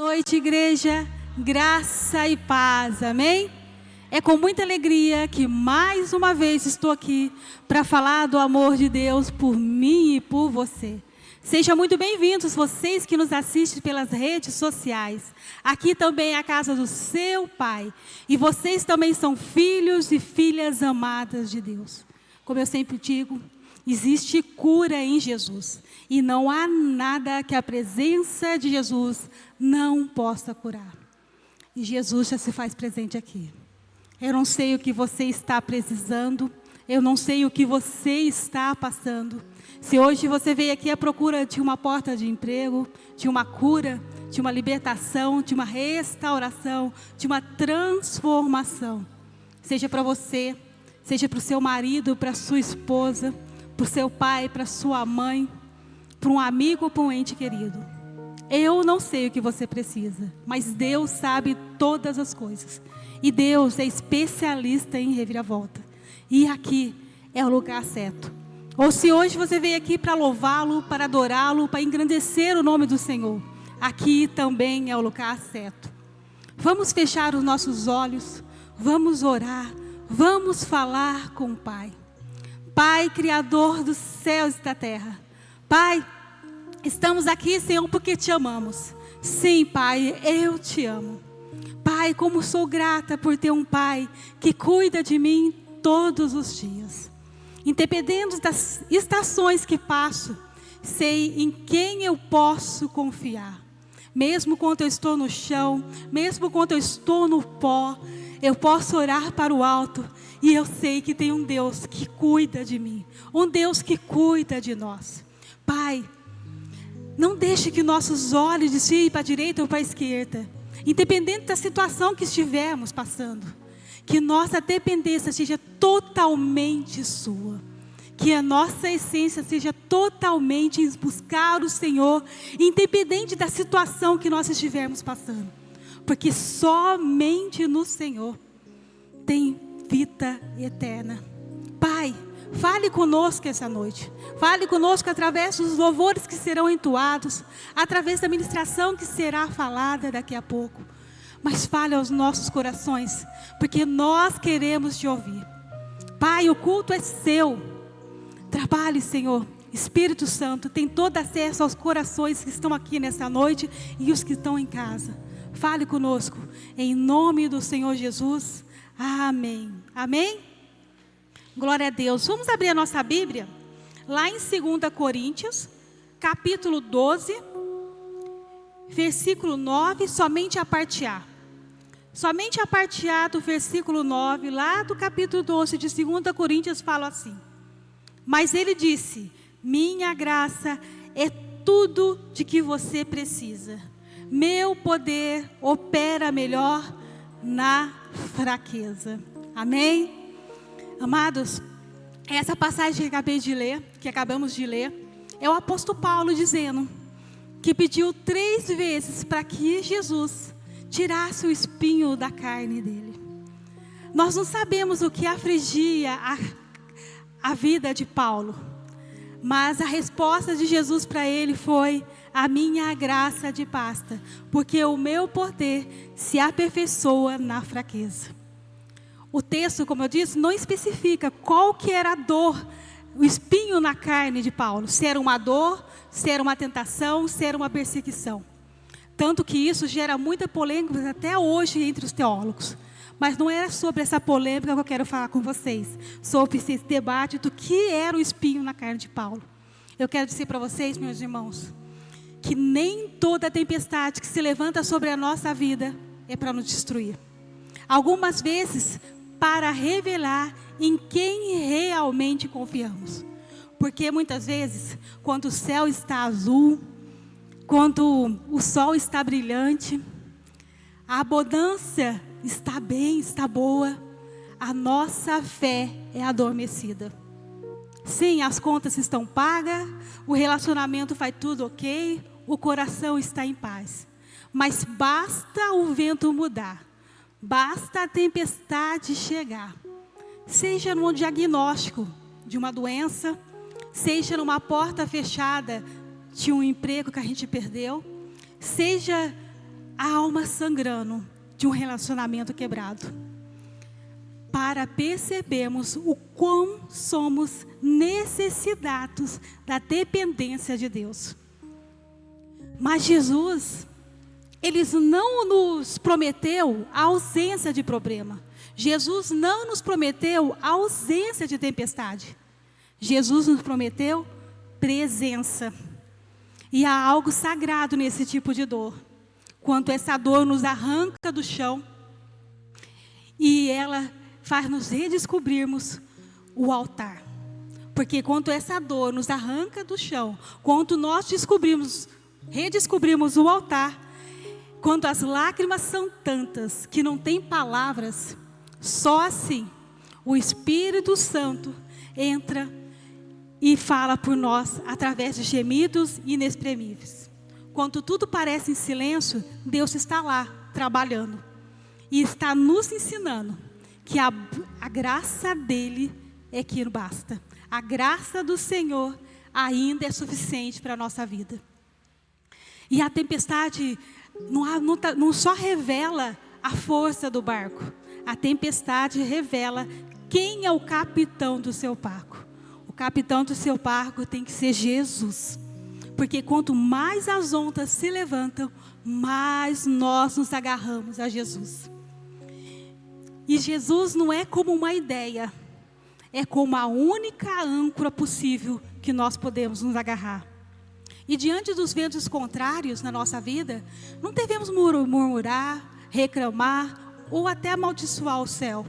Noite, igreja, graça e paz, amém? É com muita alegria que mais uma vez estou aqui para falar do amor de Deus por mim e por você. Sejam muito bem-vindos vocês que nos assistem pelas redes sociais. Aqui também é a casa do seu Pai. E vocês também são filhos e filhas amadas de Deus. Como eu sempre digo, existe cura em Jesus. E não há nada que a presença de Jesus não possa curar. E Jesus já se faz presente aqui. Eu não sei o que você está precisando. Eu não sei o que você está passando. Se hoje você veio aqui à procura de uma porta de emprego, de uma cura, de uma libertação, de uma restauração, de uma transformação. Seja para você, seja para o seu marido, para a sua esposa, para o seu pai, para a sua mãe, para um amigo ou para um ente querido. Eu não sei o que você precisa, mas Deus sabe todas as coisas. E Deus é especialista em reviravolta. E aqui é o lugar certo. Ou se hoje você veio aqui para louvá-lo, para adorá-lo, para engrandecer o nome do Senhor, aqui também é o lugar certo. Vamos fechar os nossos olhos, vamos orar, vamos falar com o Pai. Pai, Criador dos céus e da terra. Pai, estamos aqui, Senhor, porque te amamos. Sim, Pai, eu te amo. Pai, como sou grata por ter um Pai que cuida de mim todos os dias. Independente das estações que passo, sei em quem eu posso confiar. Mesmo quando eu estou no chão, mesmo quando eu estou no pó, eu posso orar para o alto e eu sei que tem um Deus que cuida de mim, um Deus que cuida de nós. Pai, não deixe que nossos olhos desviem para a direita ou para a esquerda, independente da situação que estivermos passando. Que nossa dependência seja totalmente sua. Que a nossa essência seja totalmente em buscar o Senhor, independente da situação que nós estivermos passando. Porque somente no Senhor tem vida eterna. Pai, fale conosco essa noite. Fale conosco através dos louvores que serão entoados, através da ministração que será falada daqui a pouco. Mas fale aos nossos corações, porque nós queremos te ouvir. Pai, o culto é seu. Trabalhe, Senhor. Espírito Santo, tem todo acesso aos corações que estão aqui nessa noite e os que estão em casa. Fale conosco, em nome do Senhor Jesus. Amém. Amém? Glória a Deus. Vamos abrir a nossa Bíblia, lá em 2 Coríntios, capítulo 12, versículo 9, somente a parte A. Somente a parte A do versículo 9, lá do capítulo 12 de 2 Coríntios, fala assim: mas ele disse, minha graça é tudo de que você precisa. Meu poder opera melhor na fraqueza. Amém? Amados, essa passagem que acabamos de ler, é o apóstolo Paulo dizendo que pediu 3 vezes para que Jesus tirasse o espinho da carne dele. Nós não sabemos o que afligia a vida de Paulo, mas a resposta de Jesus para ele foi: a minha graça te basta, porque o meu poder se aperfeiçoa na fraqueza. O texto, como eu disse, não especifica qual que era a dor, o espinho na carne de Paulo, se era uma dor, se era uma tentação, se era uma perseguição. Tanto que isso gera muita polêmica até hoje entre os teólogos. Mas não era sobre essa polêmica que eu quero falar com vocês. Sobre esse debate do que era o espinho na carne de Paulo. Eu quero dizer para vocês, meus irmãos, que nem toda tempestade que se levanta sobre a nossa vida é para nos destruir. Algumas vezes, para revelar em quem realmente confiamos. Porque muitas vezes, quando o céu está azul, quando o sol está brilhante, a abundância está bem, está boa, a nossa fé é adormecida. Sim, as contas estão pagas, o relacionamento faz tudo ok, o coração está em paz. Mas basta o vento mudar, basta a tempestade chegar, seja no diagnóstico de uma doença, seja numa porta fechada de um emprego que a gente perdeu, seja a alma sangrando de um relacionamento quebrado, para percebermos o quão somos necessitados da dependência de Deus. Mas Jesus, Ele não nos prometeu a ausência de problema. Jesus não nos prometeu a ausência de tempestade. Jesus nos prometeu presença. E há algo sagrado nesse tipo de dor. Quando essa dor nos arranca do chão e ela faz nos redescobrirmos o altar. Porque quando essa dor nos arranca do chão, quando nós redescobrimos o altar, quando as lágrimas são tantas que não tem palavras, só assim o Espírito Santo entra e fala por nós através de gemidos inexprimíveis. Quando tudo parece em silêncio, Deus está lá trabalhando e está nos ensinando que a graça dele é que basta. A graça do Senhor ainda é suficiente para a nossa vida. E a tempestade não só revela a força do barco, a tempestade revela quem é o capitão do seu barco. O capitão do seu barco tem que ser Jesus. Porque quanto mais as ondas se levantam, mais nós nos agarramos a Jesus. E Jesus não é como uma ideia, é como a única âncora possível que nós podemos nos agarrar. E diante dos ventos contrários na nossa vida, não devemos murmurar, reclamar ou até amaldiçoar o céu.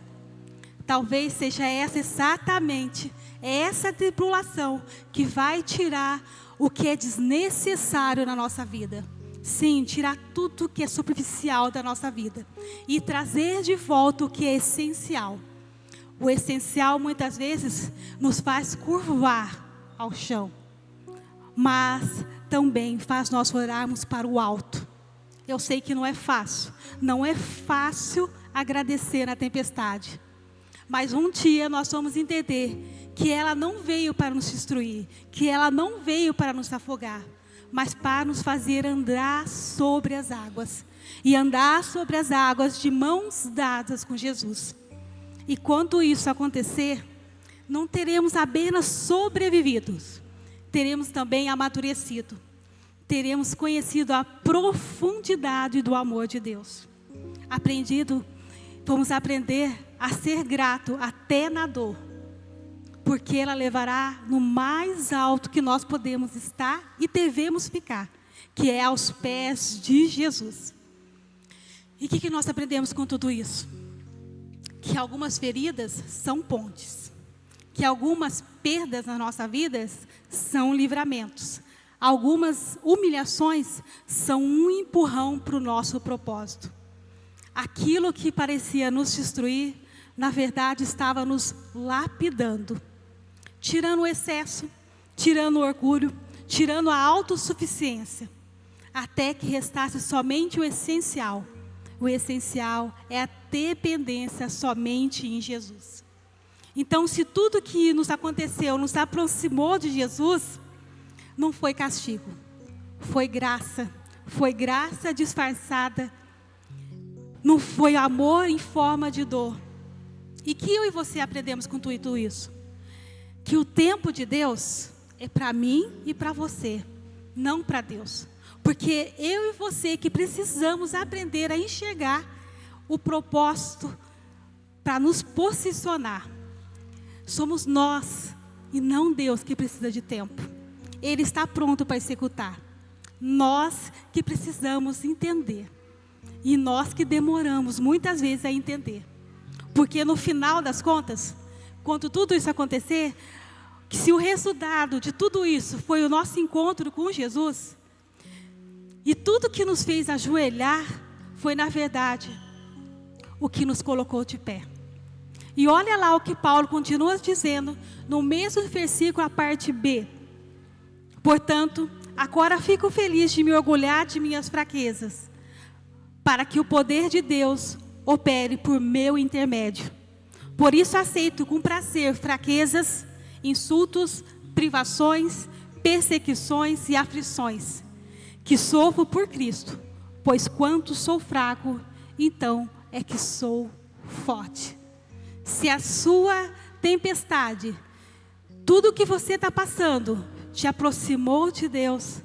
Talvez seja exatamente essa tribulação que vai tirar o que é desnecessário na nossa vida. Sim, tirar tudo que é superficial da nossa vida e trazer de volta o que é essencial. O essencial muitas vezes nos faz curvar ao chão, mas também faz nós olharmos para o alto. Eu sei que não é fácil agradecer na tempestade, mas um dia nós vamos entender que ela não veio para nos destruir, que ela não veio para nos afogar, mas para nos fazer andar sobre as águas. E andar sobre as águas de mãos dadas com Jesus. E quando isso acontecer, não teremos apenas sobrevividos, teremos também amadurecido. Teremos conhecido a profundidade do amor de Deus. Vamos aprender a ser grato até na dor. Porque ela levará no mais alto que nós podemos estar e devemos ficar, que é aos pés de Jesus. E o que nós aprendemos com tudo isso? Que algumas feridas são pontes, que algumas perdas na nossa vida são livramentos, algumas humilhações são um empurrão para o nosso propósito. Aquilo que parecia nos destruir, na verdade estava nos lapidando. Tirando o excesso, tirando o orgulho, tirando a autossuficiência, até que restasse somente o essencial. O essencial é a dependência somente em Jesus. Então, se tudo que nos aconteceu nos aproximou de Jesus, não foi castigo, foi graça disfarçada, não foi amor em forma de dor. E que eu e você aprendemos com tudo isso? Que o tempo de Deus é para mim e para você, não para Deus. Porque eu e você que precisamos aprender a enxergar o propósito para nos posicionar. Somos nós e não Deus que precisa de tempo. Ele está pronto para executar. Nós que precisamos entender. E nós que demoramos muitas vezes a entender. Porque no final das contas, quando tudo isso acontecer, que se o resultado de tudo isso foi o nosso encontro com Jesus, e tudo que nos fez ajoelhar, foi na verdade o que nos colocou de pé. E olha lá o que Paulo continua dizendo, no mesmo versículo, a parte B. Portanto, agora fico feliz de me orgulhar de minhas fraquezas, para que o poder de Deus opere por meu intermédio. Por isso aceito com prazer fraquezas, insultos, privações, perseguições e aflições, que sofro por Cristo, pois quanto sou fraco, então é que sou forte. Se a sua tempestade, tudo que você está passando, te aproximou de Deus,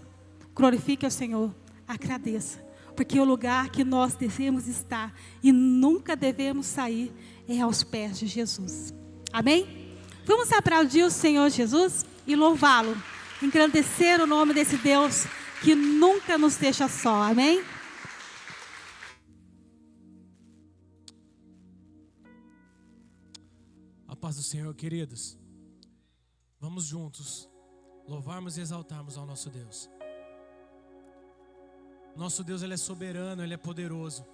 glorifique ao Senhor, agradeça. Porque o lugar que nós devemos estar e nunca devemos sair é aos pés de Jesus. Amém? Vamos aplaudir o Senhor Jesus e louvá-lo, engrandecer o nome desse Deus que nunca nos deixa só. Amém? A paz do Senhor, queridos. Vamos juntos louvarmos e exaltarmos ao nosso Deus. Nosso Deus, Ele é soberano, Ele é poderoso.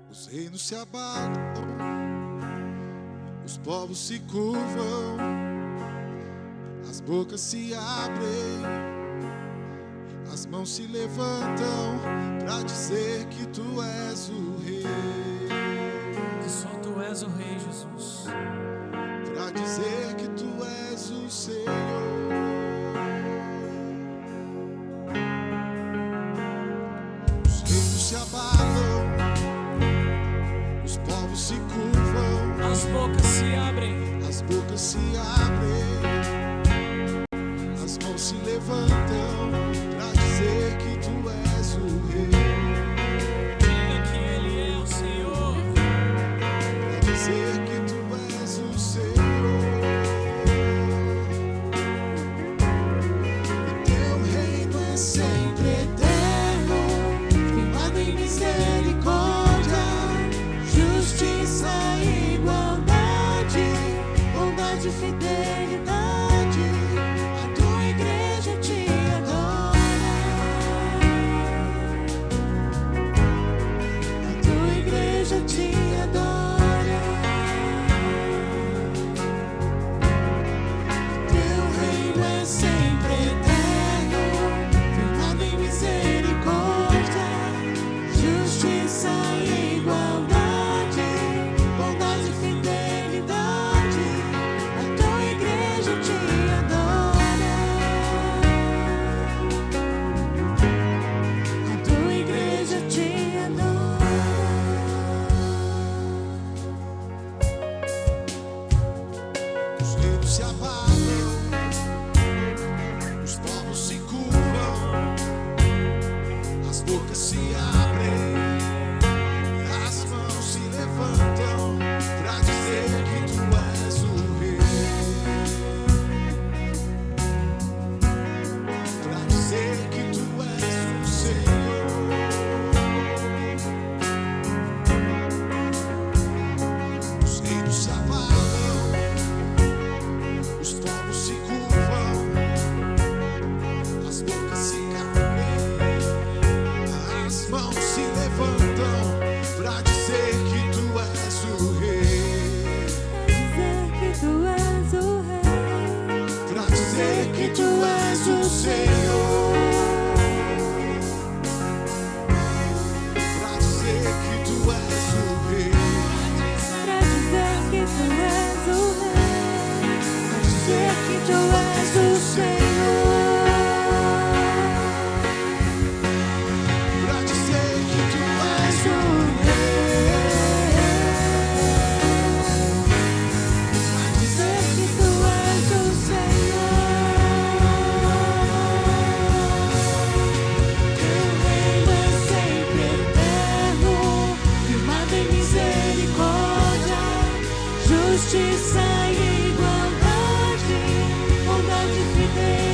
Os reinos se abalam, os povos se curvam, as bocas se abrem, as mãos se levantam para dizer que tu és o rei. Que só tu és o rei, Jesus. Para dizer que tu és o Senhor. Os reinos se abalam, os povos se curvam, As bocas se abrem, as bocas se abrem, as mãos se levantam para dizer que tu és o rei. diga que Ele é o Senhor. Para dizer que tu és o Senhor. O teu reino é sempre eterno, firmado em misericórdia, justiça e igualdade, bondade e fidelidade. A tua igreja te adora. A tua igreja te adora. Teu reino é sempre eterno, firmado em misericórdia, justiça e igualdade, bondade e fidelidade. A tua igreja te adora. A tua igreja te adora. Os reinos se abalam, os povos se curvam, as bocas se abrem, as mãos se levantam para dizer que tu és o rei. Para dizer que tu és o Senhor. Os reinos se abalam, os povos se curvam, as bocas se abrem, as mãos se levantam para dizer que tu és o rei. Para dizer que tu és o Senhor. Para dizer que tu és o rei. Para dizer que tu és o Senhor. Para dizer que tu és o rei. Para dizer que tu és o Senhor. Teu reino é sempre eterno, firmado em misericórdia, justiça e igualdade, bondade e fidelidade.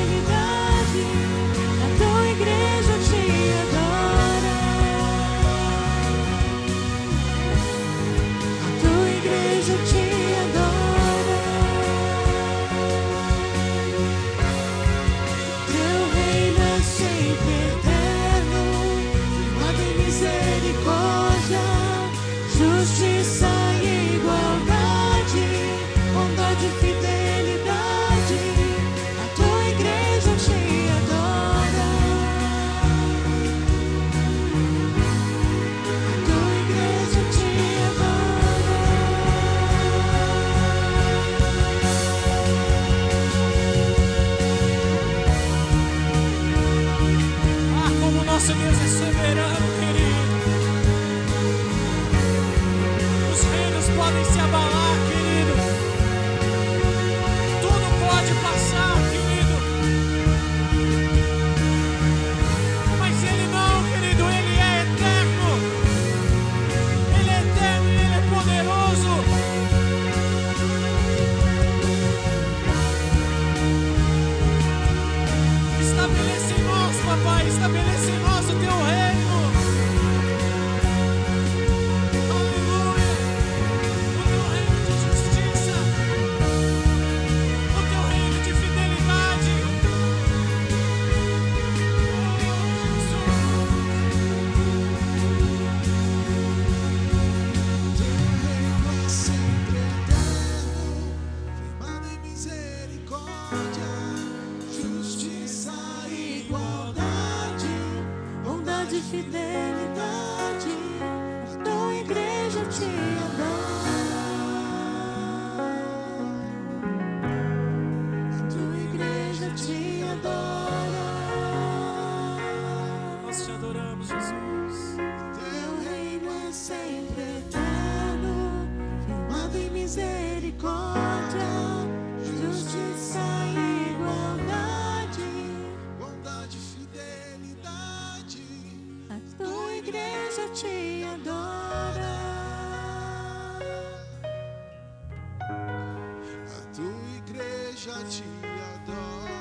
justiça e igualdade, bondade e fidelidade. A tua igreja te adora. A tua igreja te adora. Ah, como nosso Deus é soberano, querido. Os reinos podem se abalar, querido. Tudo pode passar, querido. Mas Ele não, querido. Ele é eterno. Ele é eterno e Ele é poderoso. Estabelece em nós, papai. Estabelece em nós o teu reino. Aleluia. O teu reino de justiça. O teu reino de fidelidade. Oh, Teu reino é sempre eterno, firmado em misericórdia, justiça e igualdade, Bondade e fidelidade, a tua igreja te adora. A tua igreja te adora. nós te adoramos, Jesus. Teu reino é sempre eterno, firmado em misericórdia, justiça e igualdade. bondade e fidelidade. A tua igreja te adora. A tua igreja te adora.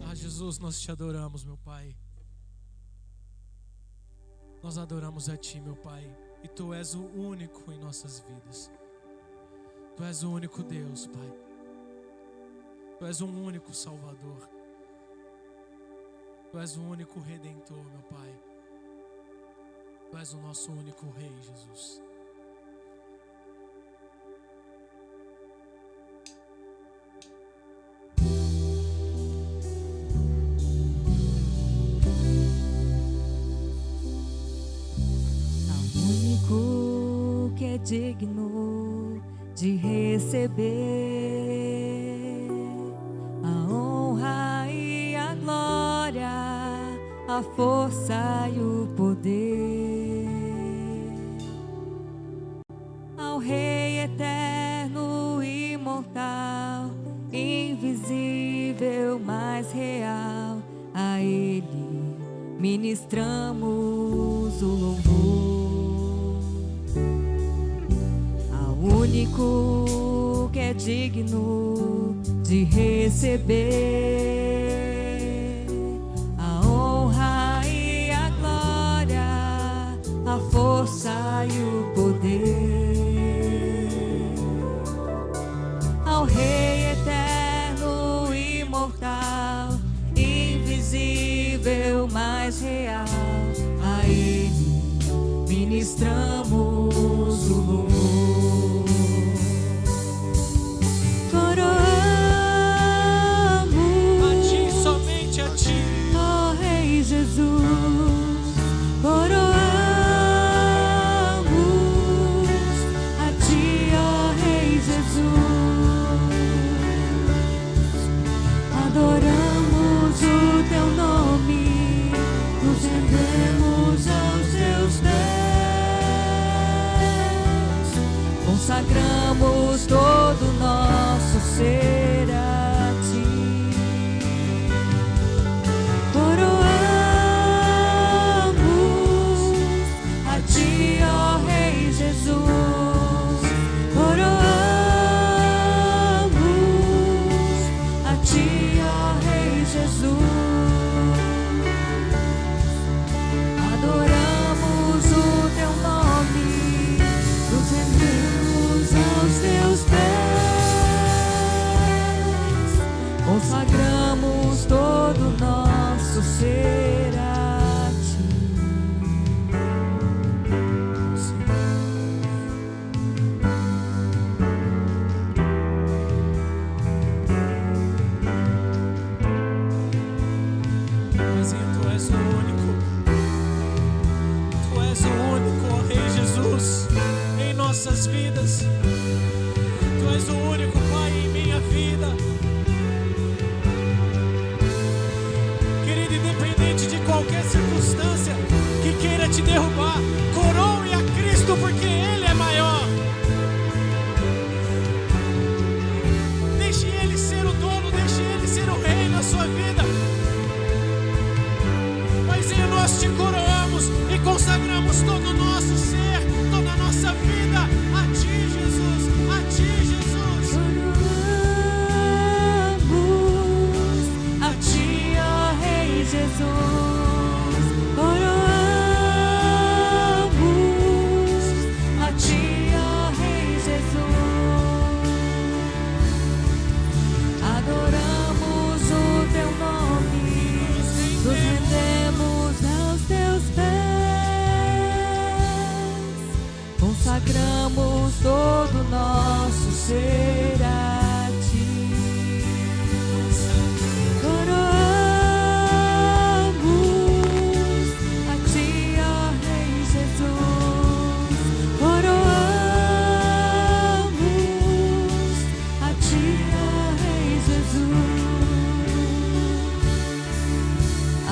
Ah, Jesus, nós te adoramos, meu Pai. Nós adoramos a Ti, meu Pai. E Tu és o único em nossas vidas. Tu és o único Deus, Pai. Tu és um único Salvador. Tu és o único Redentor, meu Pai. Tu és o nosso único Rei, Jesus. Ao único que é digno de receber a honra e a glória, a força e o poder. Ao Rei eterno, imortal, invisível, mas real, a Ele ministramos o louvor. Ao único que é digno de receber a honra e a glória, a força e o poder. Ao Rei eterno, imortal, invisível, mas real, a Ele ministramos o louvor. A Ti, somente a Ti. Ó Rei Jesus, coroamos a Ti, ó Rei Jesus. Adoramos o Teu nome, nos rendemos aos Teus pés, consagramos todo o nosso ser a Ti. Coroamos a Ti, ó Rei Jesus. Coroamos a Ti, ó Rei Jesus. Adoramos o Teu nome, nos rendemos aos Teus pés, consagramos todo o nosso ser a Ti. Paizinho, Tu és o único. Tu és o único, ó Rei Jesus, em nossas vidas. Tu és o único, Pai, em minha vida. Querido, independente de qualquer circunstância que queira te derrubar, coroe a Cristo, porque Ele é maior. Deixe Ele ser o dono, deixe Ele ser o Rei na sua vida. Paizinho, nós te coroamos e consagramos todo o nosso ser, toda a nossa vida a Ti, Jesus, a Ti, Jesus. Coroamos a Ti, ó Rei Jesus. Coroamos a Ti, ó Rei Jesus. Adoramos o Teu nome, nos rendemos aos Teus pés, consagramos todo o nosso ser a Ti. Coroamos a Ti, ó Rei Jesus. Coroamos a Ti, ó Rei Jesus.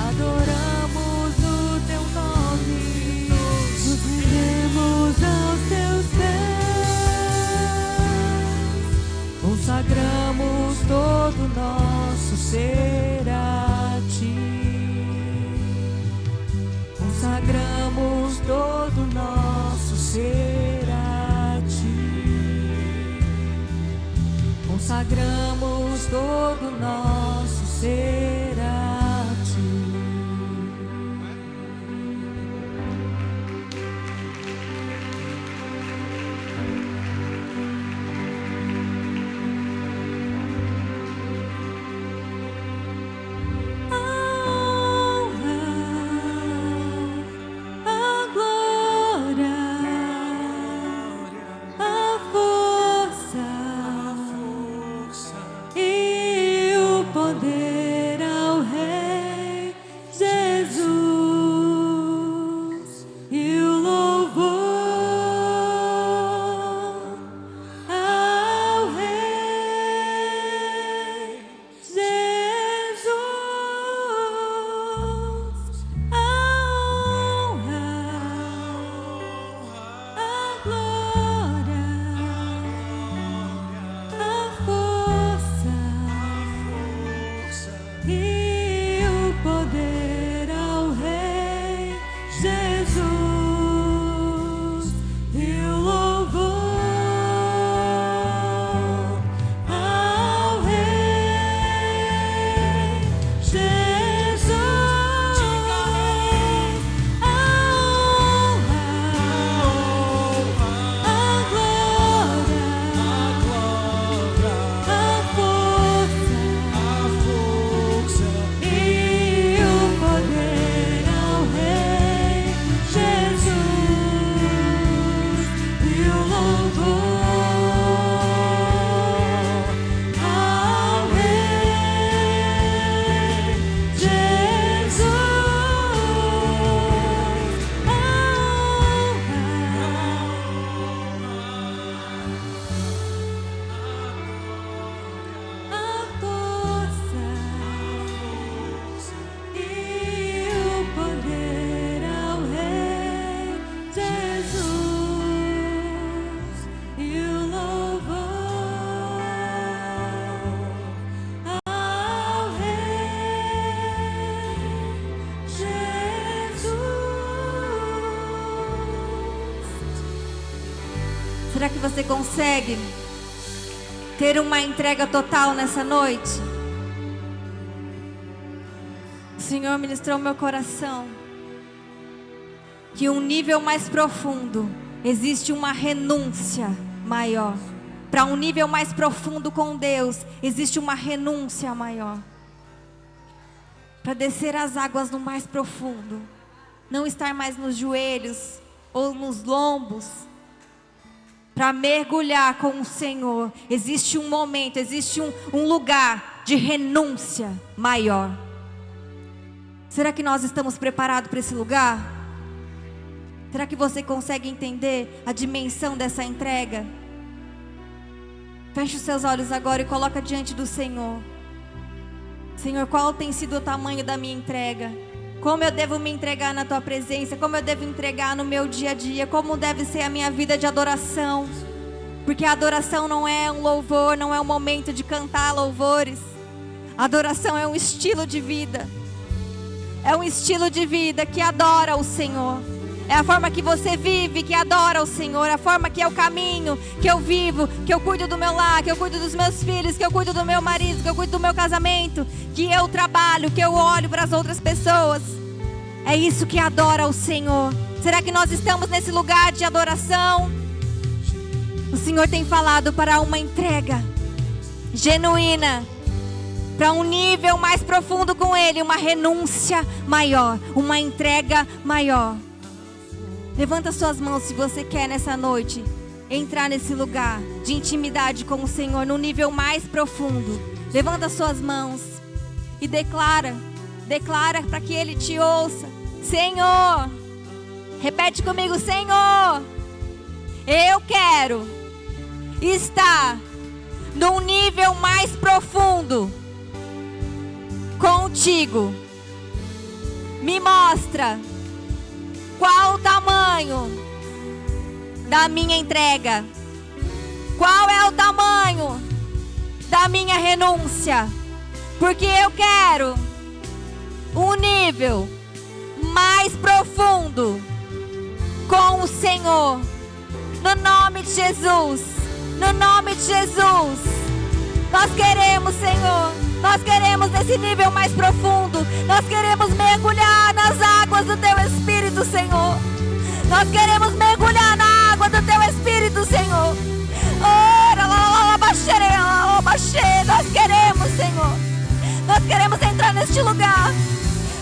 Adoramos o Teu nome, nos rendemos aos Teus pés, consagramos todo o nosso ser a Ti. Consagramos todo o nosso ser a Ti. Consagramos todo o nosso ser a Ti. A glória, a força e o poder ao Rei Jesus, e o louvor ao Rei Jesus, a honra, a glória, a força e o poder ao Rei Jesus, e o louvor ao Rei Jesus, a honra, a glória, a força e o poder ao Rei Jesus, e o louvor ao Rei Jesus, a força e o poder ao Rei Jesus, e o louvor ao Rei Jesus. Será que você consegue ter uma entrega total nessa noite? O Senhor ministrou meu coração que um nível mais profundo existe uma renúncia maior. para um nível mais profundo com Deus, existe uma renúncia maior. Para descer as águas no mais profundo, não estar mais nos joelhos ou nos lombos, para mergulhar com o Senhor, existe um momento, existe um lugar de renúncia maior. Será que nós estamos preparados para esse lugar? Será que você consegue entender a dimensão dessa entrega? Feche os seus olhos agora e coloca diante do Senhor. Senhor, qual tem sido o tamanho da minha entrega? Como eu devo me entregar na Tua presença? Como eu devo entregar no meu dia a dia? Como deve ser a minha vida de adoração? Porque a adoração não é um louvor, não é um momento de cantar louvores. A adoração é um estilo de vida. É um estilo de vida que adora o Senhor. É a forma que você vive, que adora o Senhor. A forma que é o caminho que eu vivo, que eu cuido do meu lar, que eu cuido dos meus filhos, que eu cuido do meu marido, que eu cuido do meu casamento, que eu trabalho, que eu olho para as outras pessoas. É isso que adora o Senhor. Será que nós estamos nesse lugar de adoração? O Senhor tem falado para uma entrega genuína, para um nível mais profundo com Ele, uma renúncia maior, uma entrega maior. Levanta suas mãos se você quer nessa noite entrar nesse lugar de intimidade com o Senhor, no nível mais profundo. Levanta suas mãos e declara para que Ele te ouça. Senhor, repete comigo: Senhor, eu quero estar num nível mais profundo contigo. Me mostra qual o tamanho da minha entrega, qual é o tamanho da minha renúncia, porque eu quero um nível mais profundo com o Senhor. No nome de Jesus, no nome de Jesus, nós queremos, Senhor, nós queremos esse nível mais profundo. Nós queremos mergulhar nas águas do Teu Espírito, Senhor. Nós queremos mergulhar na água do Teu Espírito, Senhor. Nós queremos, Senhor. Nós queremos entrar neste lugar.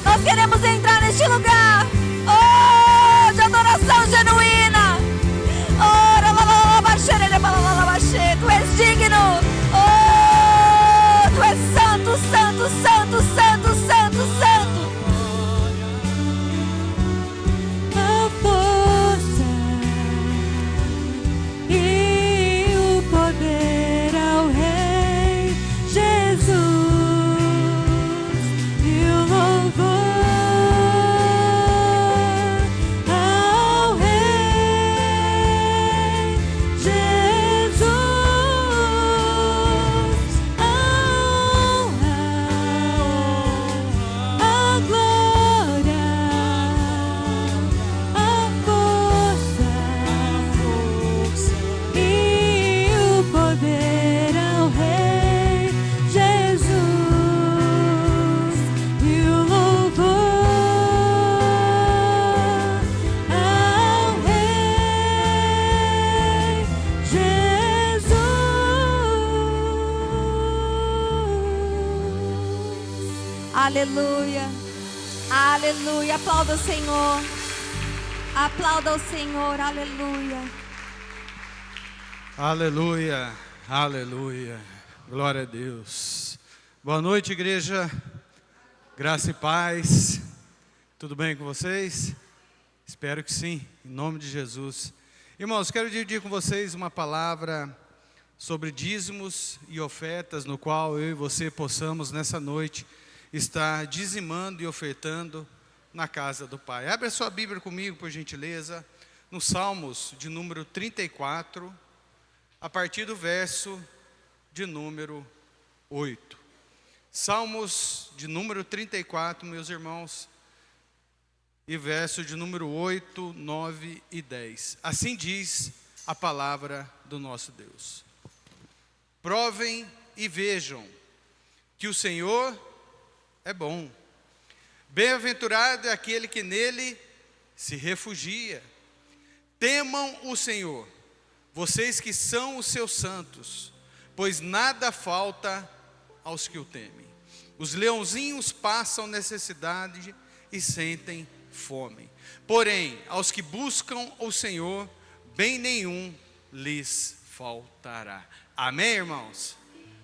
Nós queremos entrar neste lugar. Oh, de adoração genuína. Tu és digno. Oh, Tu és santo, santo, santo, santo, santo, santo. A força e o poder ao Rei Jesus, e o louvor ao Rei Jesus, a honra, a glória, a força e o poder ao Rei Jesus, e o louvor ao Rei Jesus. Aleluia, aleluia. Aplauda o Senhor, aplauda o Senhor, aleluia. Aleluia, aleluia, glória a Deus. Boa noite, igreja, graça e paz. Tudo bem com vocês? Espero que sim, em nome de Jesus. Irmãos, quero dividir com vocês uma palavra sobre dízimos e ofertas, no qual eu e você possamos nessa noite estar dizimando e ofertando na casa do Pai. Abre a sua Bíblia comigo, por gentileza, no Salmos de número 34, a partir do verso de número 8. Salmos de número 34, meus irmãos, e verso de número 8, 9 e 10. Assim diz a palavra do nosso Deus. Provem e vejam que o Senhor é bom. Bem-aventurado é aquele que nele se refugia. Temam o Senhor, vocês que são os seus santos, pois nada falta aos que o temem. Os leãozinhos passam necessidade e sentem fome. Porém, aos que buscam o Senhor, bem nenhum lhes faltará. Amém, irmãos?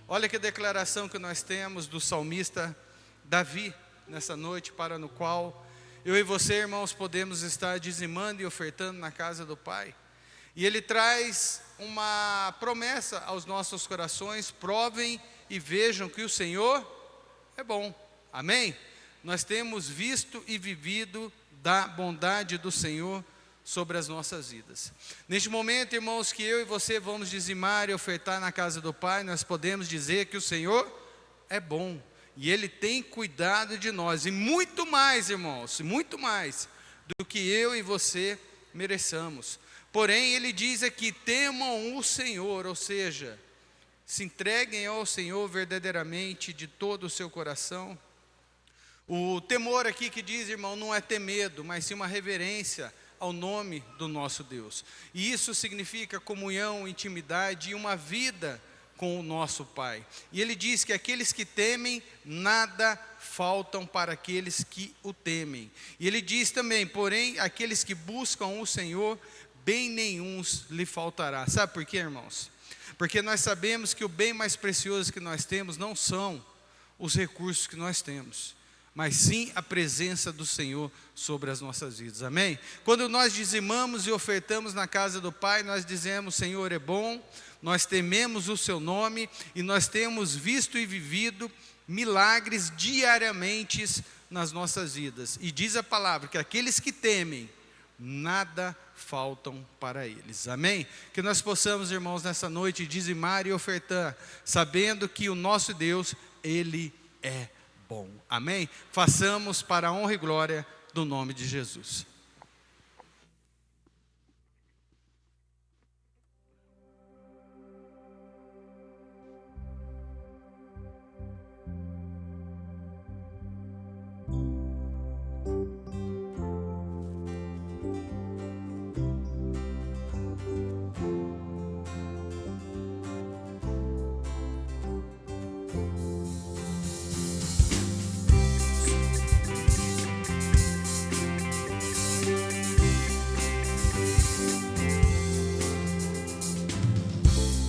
Olha que declaração que nós temos do salmista Davi nessa noite, para no qual eu e você, irmãos, podemos estar dizimando e ofertando na casa do Pai. E ele traz uma promessa aos nossos corações: provem e vejam que o Senhor é bom. Amém? Nós temos visto e vivido da bondade do Senhor sobre as nossas vidas. Neste momento, irmãos, que eu e você vamos dizimar e ofertar na casa do Pai, nós podemos dizer que o Senhor é bom e Ele tem cuidado de nós, e muito mais, irmãos, muito mais do que eu e você mereçamos. Porém, Ele diz aqui: temam o Senhor, ou seja, se entreguem ao Senhor verdadeiramente de todo o seu coração. O temor aqui que diz, irmão, não é ter medo, mas sim uma reverência ao nome do nosso Deus. E isso significa comunhão, intimidade e uma vida com o nosso Pai. E ele diz que aqueles que temem, nada faltam para aqueles que o temem. E ele diz também: porém, aqueles que buscam o Senhor, bem nenhum lhe faltará. Sabe por quê, irmãos? Porque nós sabemos que o bem mais precioso que nós temos não são os recursos que nós temos, mas sim a presença do Senhor sobre as nossas vidas. Amém? Quando nós dizimamos e ofertamos na casa do Pai, nós dizemos: Senhor é bom, nós tememos o seu nome, e nós temos visto e vivido milagres diariamente nas nossas vidas. E diz a palavra que aqueles que temem, nada faltam para eles. Amém? Que nós possamos, irmãos, nessa noite dizimar e ofertar, sabendo que o nosso Deus, Ele é bom. Amém? Façamos para a honra e glória do nome de Jesus.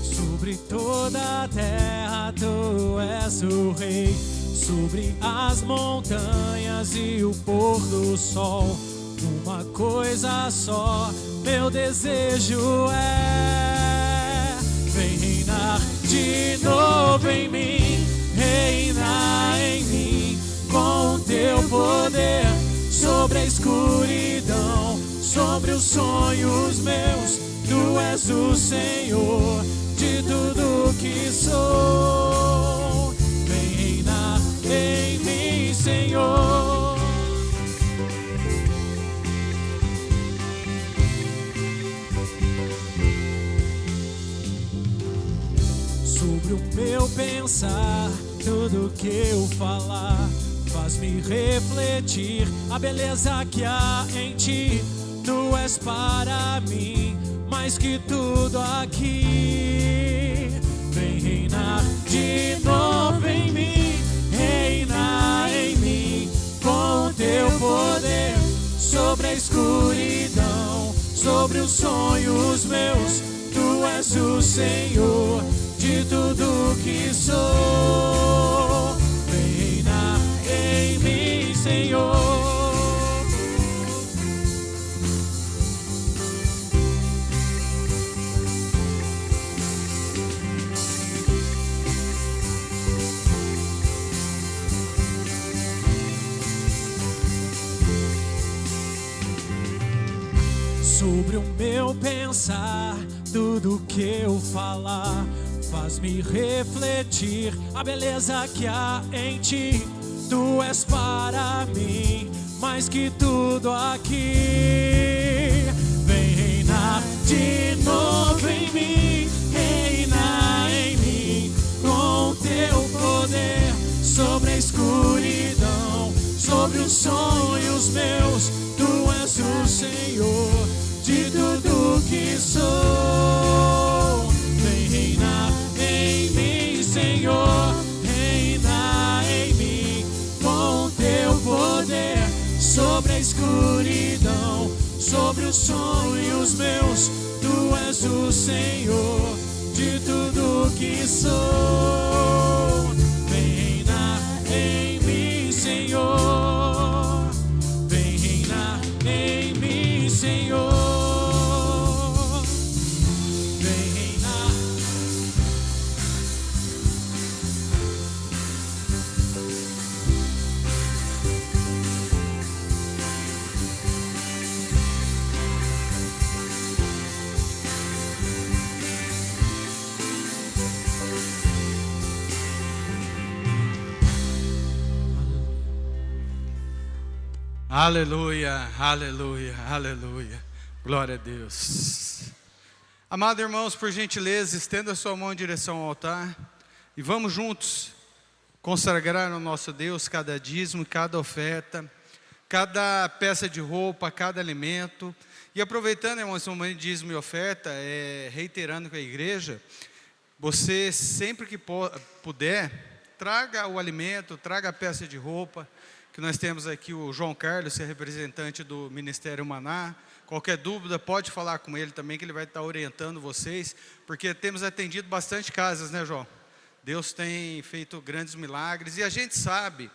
Sobre toda a terra tu és o rei, sobre as montanhas e o pôr do sol. Uma coisa só meu desejo é: vem reinar de novo em mim, reina em mim com o teu poder, sobre a escuridão, sobre os sonhos meus. Tu és o Senhor de tudo que sou. Vem reinar em mim, Senhor. Sobre o meu pensar, tudo que eu falar, faz-me refletir a beleza que há em ti. Tu és para mim mais que tudo aqui. Vem reinar de novo em mim, reina em mim com o teu poder, sobre a escuridão, sobre os sonhos meus. Tu és o Senhor de tudo que sou. Vem reinar em mim, Senhor. Sobre o meu pensar, tudo que eu falar, faz-me refletir a beleza que há em ti. Tu és para mim mais que tudo aqui. Vem reinar de novo em mim, reina em mim com o teu poder, sobre a escuridão, sobre os sonhos meus. Tu és o Senhor de tudo que sou. meus sonhos meus, tu és o Senhor de tudo que sou. Vem reinar em mim, Senhor. Vem reinar em mim, Senhor. Vem reinar. Aleluia, aleluia, aleluia. Glória a Deus. Amados irmãos, por gentileza, estenda a sua mão em direção ao altar e vamos juntos consagrar ao nosso Deus cada dízimo, cada oferta, cada peça de roupa, cada alimento. E aproveitando, irmãos, o momento de dízimo e oferta, reiterando com a igreja, você sempre que puder, traga o alimento, traga a peça de roupa, que nós temos aqui o João Carlos, que é representante do Ministério Maná. Qualquer dúvida pode falar com ele também, que ele vai estar orientando vocês, porque temos atendido bastante casas, né, João? Deus tem feito grandes milagres e a gente sabe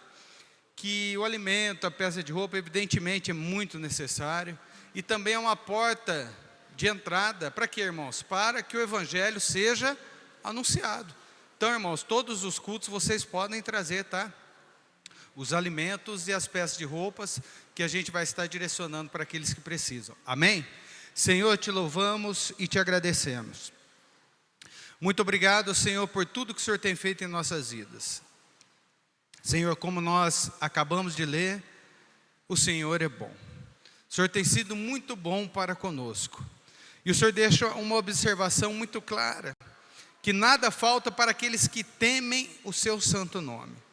que o alimento, a peça de roupa, evidentemente é muito necessário e também é uma porta de entrada, para quê, irmãos? Para que o Evangelho seja anunciado. Então, irmãos, todos os cultos vocês podem trazer, tá? Os alimentos e as peças de roupas que a gente vai estar direcionando para aqueles que precisam. Amém? Senhor, te louvamos e te agradecemos. Muito obrigado, Senhor, por tudo que o Senhor tem feito em nossas vidas. Senhor, como nós acabamos de ler, o Senhor é bom. O Senhor tem sido muito bom para conosco. E o Senhor deixa uma observação muito clara, que nada falta para aqueles que temem o seu santo nome.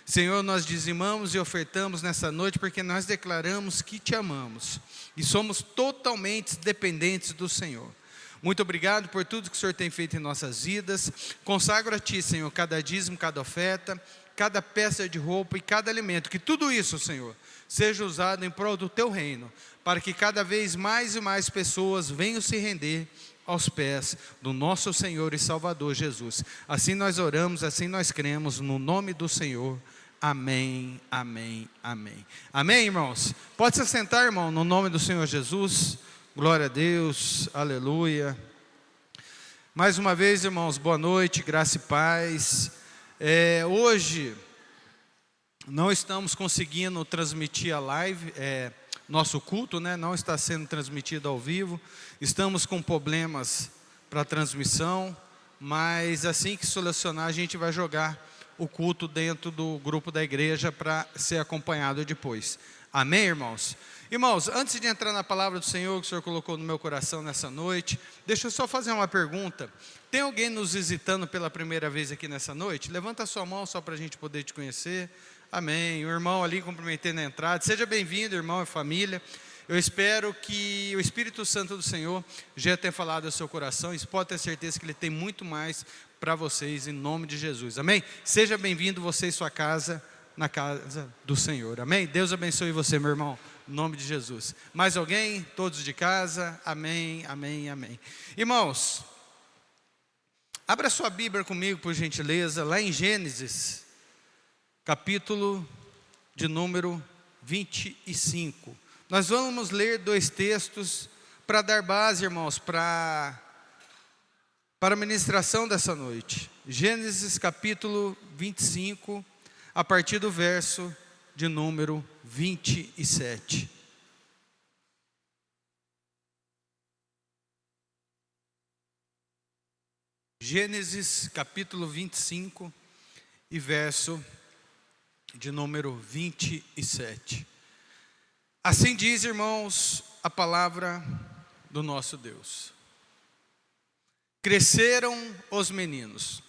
Senhor, nós dizimamos e ofertamos nessa noite porque nós declaramos que te amamos e somos totalmente dependentes do Senhor. Muito obrigado por tudo que o Senhor tem feito em nossas vidas. Consagro a Ti, Senhor, cada dízimo, cada oferta, cada peça de roupa e cada alimento. Que tudo isso, Senhor, seja usado em prol do Teu reino, para que cada vez mais e mais pessoas venham se render aos pés do nosso Senhor e Salvador Jesus. Assim nós oramos, assim nós cremos, no nome do Senhor. Amém, amém, amém. Amém, irmãos? Pode se assentar, irmão, no nome do Senhor Jesus. Glória a Deus, aleluia. Mais uma vez, irmãos, boa noite, graça e paz. Hoje não estamos conseguindo transmitir a live, nosso culto, né? Não está sendo transmitido ao vivo. Estamos com problemas para a transmissão, mas assim que solucionar, a gente vai jogar o culto dentro do grupo da igreja para ser acompanhado depois. Amém, irmãos? Irmãos, antes de entrar na palavra do Senhor que o Senhor colocou no meu coração nessa noite, deixa eu só fazer uma pergunta. Tem alguém nos visitando pela primeira vez aqui nessa noite? Levanta a sua mão só para a gente poder te conhecer. Amém. O irmão ali cumprimentei na entrada. Seja bem-vindo, irmão e família. Eu espero que o Espírito Santo do Senhor já tenha falado ao seu coração. E pode ter certeza que Ele tem muito mais para vocês, em nome de Jesus. Amém? Seja bem-vindo você e sua casa, na casa do Senhor. Amém? Deus abençoe você, meu irmão, em nome de Jesus. Mais alguém? Todos de casa? Amém, amém, amém. Irmãos, abra sua Bíblia comigo, por gentileza, lá em Gênesis, capítulo de número 25. Nós vamos ler 2 textos para dar base, irmãos, para a ministração dessa noite. Gênesis capítulo 25, a partir do verso de número 27. Gênesis capítulo 25 e verso de número 27. Assim diz, irmãos, a palavra do nosso Deus. Cresceram os meninos.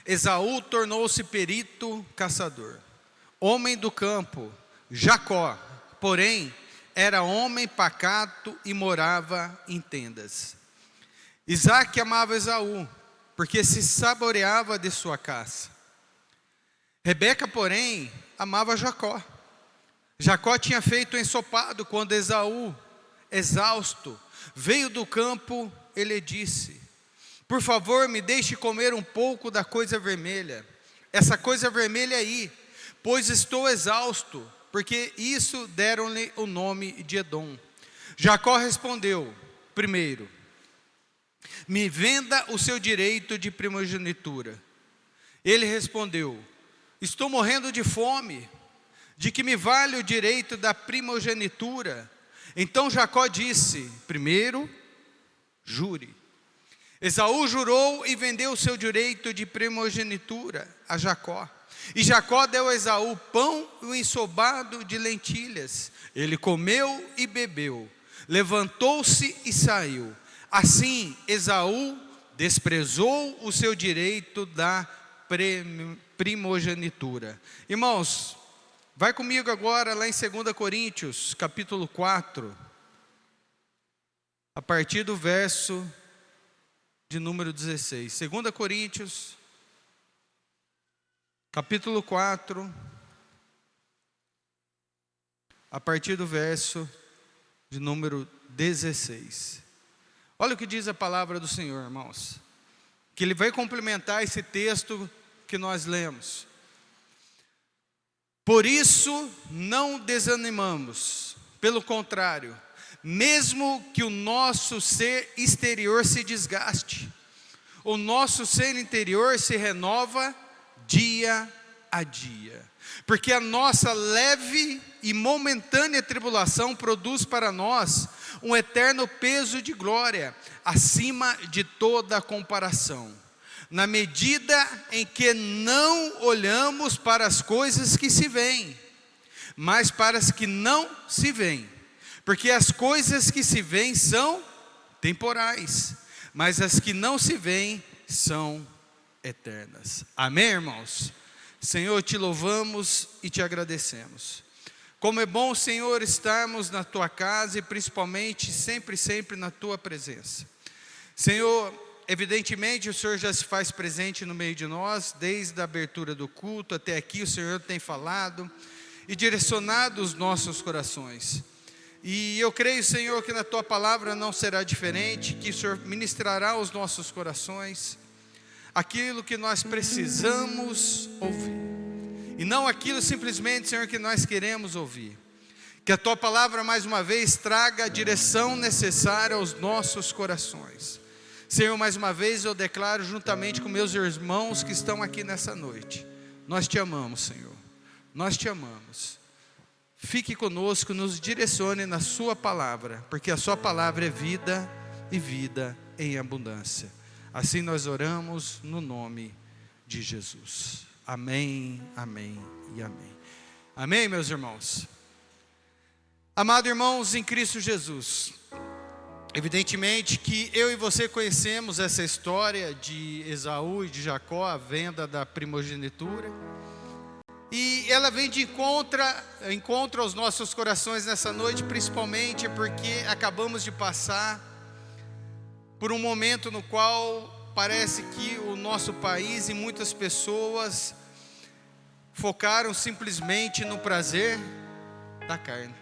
Esaú tornou-se perito caçador. Homem do campo, Jacó, porém, era homem pacato e morava em tendas. Isaque amava Esaú, porque se saboreava de sua caça. Rebeca, porém, amava Jacó. Jacó tinha feito ensopado quando Esaú exausto, veio do campo, ele disse: por favor, me deixe comer um pouco da coisa vermelha, essa coisa vermelha aí, pois estou exausto, porque isso deram-lhe o nome de Edom. Jacó respondeu: primeiro, me venda o seu direito de primogenitura. Ele respondeu: estou morrendo de fome, de que me vale o direito da primogenitura? Então Jacó disse: primeiro, jure. Esaú jurou e vendeu o seu direito de primogenitura a Jacó. E Jacó deu a Esaú pão e um ensobado de lentilhas. Ele comeu e bebeu, levantou-se e saiu. Assim Esaú desprezou o seu direito da primogenitura. Irmãos, vai comigo agora lá em 2 Coríntios, capítulo 4, a partir do verso de número 16. 2 Coríntios, capítulo 4, a partir do verso de número 16. Olha o que diz a palavra do Senhor, irmãos, que ele vai complementar esse texto que nós lemos. Por isso não desanimamos, pelo contrário, mesmo que o nosso ser exterior se desgaste, o nosso ser interior se renova dia a dia, porque a nossa leve e momentânea tribulação produz para nós um eterno peso de glória, acima de toda comparação, na medida em que não olhamos para as coisas que se veem, mas para as que não se veem, porque as coisas que se veem são temporais, mas as que não se veem são eternas. Amém, irmãos? Senhor, te louvamos e te agradecemos. Como é bom, Senhor, estarmos na tua casa e principalmente sempre na tua presença. Senhor, evidentemente o Senhor já se faz presente no meio de nós, desde a abertura do culto até aqui o Senhor tem falado e direcionado os nossos corações. E eu creio, Senhor, que na tua palavra não será diferente, que o Senhor ministrará aos nossos corações aquilo que nós precisamos ouvir, e não aquilo simplesmente, Senhor, que nós queremos ouvir. Que a tua palavra mais uma vez traga a direção necessária aos nossos corações. Senhor, mais uma vez eu declaro juntamente com meus irmãos que estão aqui nessa noite: nós te amamos, Senhor, nós te amamos. Fique conosco, nos direcione na sua palavra, porque a sua palavra é vida e vida em abundância. Assim nós oramos no nome de Jesus. Amém, amém e amém. Amém, meus irmãos. Amados irmãos em Cristo Jesus, evidentemente que eu e você conhecemos essa história de Esaú e de Jacó, a venda da primogenitura. E ela vem de encontro aos nossos corações nessa noite, principalmente porque acabamos de passar por um momento no qual parece que o nosso país e muitas pessoas focaram simplesmente no prazer da carne.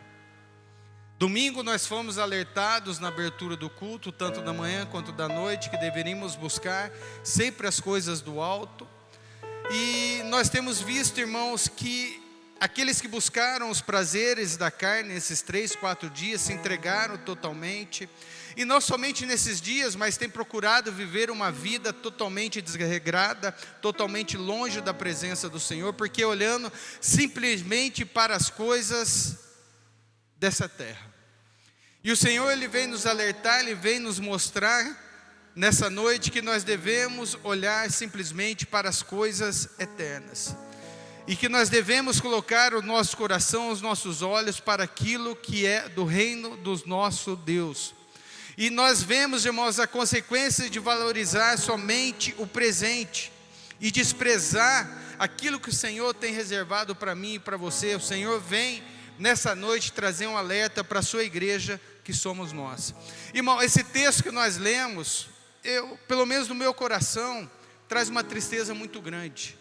Domingo nós fomos alertados na abertura do culto, tanto da manhã quanto da noite, que deveríamos buscar sempre as coisas do alto. E nós temos visto, irmãos, que aqueles que buscaram os prazeres da carne nesses 3-4 dias se entregaram totalmente. E não somente nesses dias, mas têm procurado viver uma vida totalmente desregrada, totalmente longe da presença do Senhor, porque olhando simplesmente para as coisas dessa terra. E o Senhor, Ele vem nos alertar, Ele vem nos mostrar nessa noite que nós devemos olhar simplesmente para as coisas eternas. E que nós devemos colocar o nosso coração, os nossos olhos para aquilo que é do reino do nosso Deus. E nós vemos, irmãos, a consequência de valorizar somente o presente e desprezar aquilo que o Senhor tem reservado para mim e para você. O Senhor vem nessa noite trazer um alerta para a sua igreja, que somos nós. Irmão, esse texto que nós lemos, pelo menos no meu coração, traz uma tristeza muito grande.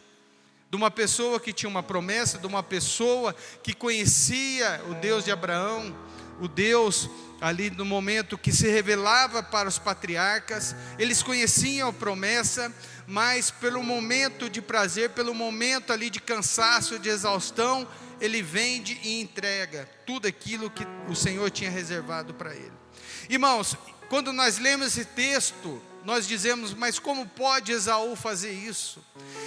De uma pessoa que tinha uma promessa, de uma pessoa que conhecia o Deus de Abraão, o Deus ali no momento que se revelava para os patriarcas, eles conheciam a promessa, mas pelo momento de prazer, pelo momento ali de cansaço, de exaustão, ele vende e entrega tudo aquilo que o Senhor tinha reservado para ele. Irmãos, quando nós lemos esse texto, nós dizemos, mas como pode Esaú fazer isso?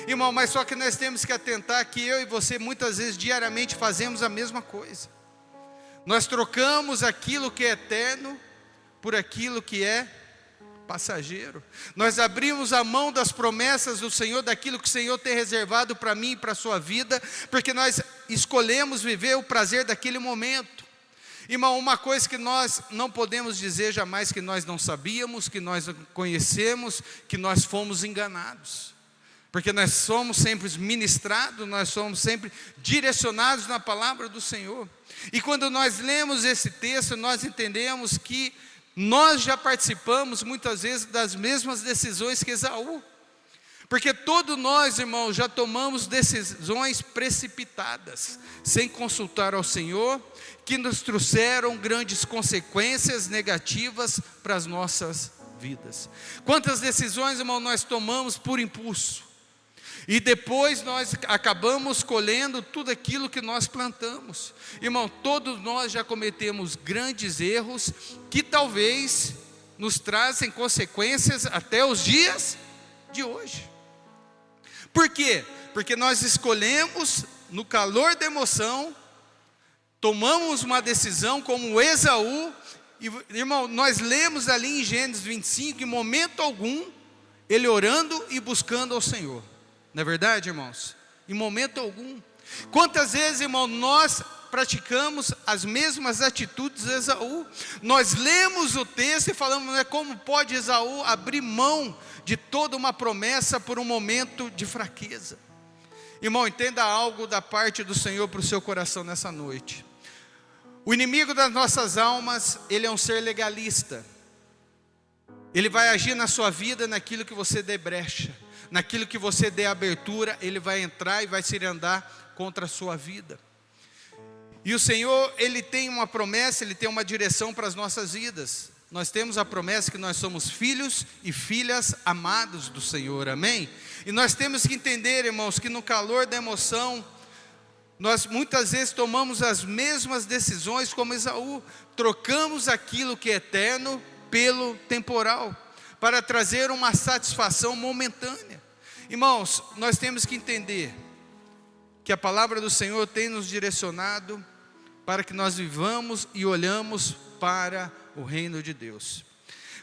Irmão, mas só que nós temos que atentar que eu e você muitas vezes diariamente fazemos a mesma coisa. Nós trocamos aquilo que é eterno por aquilo que é passageiro. Nós abrimos a mão das promessas do Senhor, daquilo que o Senhor tem reservado para mim e para a sua vida, porque nós escolhemos viver o prazer daquele momento. Irmão, uma coisa que nós não podemos dizer jamais, que nós não sabíamos, que nós não conhecemos, que nós fomos enganados. Porque nós somos sempre ministrados, nós somos sempre direcionados na palavra do Senhor. E quando nós lemos esse texto, nós entendemos que nós já participamos muitas vezes das mesmas decisões que Esaú. Porque todos nós, irmãos, já tomamos decisões precipitadas, sem consultar ao Senhor, que nos trouxeram grandes consequências negativas para as nossas vidas. Quantas decisões, irmão, nós tomamos por impulso? E depois nós acabamos colhendo tudo aquilo que nós plantamos. Irmão, todos nós já cometemos grandes erros que talvez nos trazem consequências até os dias de hoje. Por quê? Porque nós escolhemos, no calor da emoção, tomamos uma decisão como Esaú. E, irmão, nós lemos ali em Gênesis 25, em momento algum, ele orando e buscando ao Senhor. Não é verdade, irmãos? Em momento algum. Quantas vezes, irmão, nós praticamos as mesmas atitudes de Esaú? Nós lemos o texto e falamos, né, como pode Esaú abrir mão de toda uma promessa por um momento de fraqueza? Irmão, entenda algo da parte do Senhor para o seu coração nessa noite. O inimigo das nossas almas, ele é um ser legalista. Ele vai agir na sua vida naquilo que você dê brecha, naquilo que você dê abertura, ele vai entrar e vai se andar contra a sua vida. E o Senhor, ele tem uma promessa, ele tem uma direção para as nossas vidas. Nós temos a promessa que nós somos filhos e filhas amados do Senhor, amém? E nós temos que entender, irmãos, que no calor da emoção, nós muitas vezes tomamos as mesmas decisões como Esaú, trocamos aquilo que é eterno pelo temporal, para trazer uma satisfação momentânea. Irmãos, nós temos que entender que a palavra do Senhor tem nos direcionado para que nós vivamos e olhamos para o reino de Deus.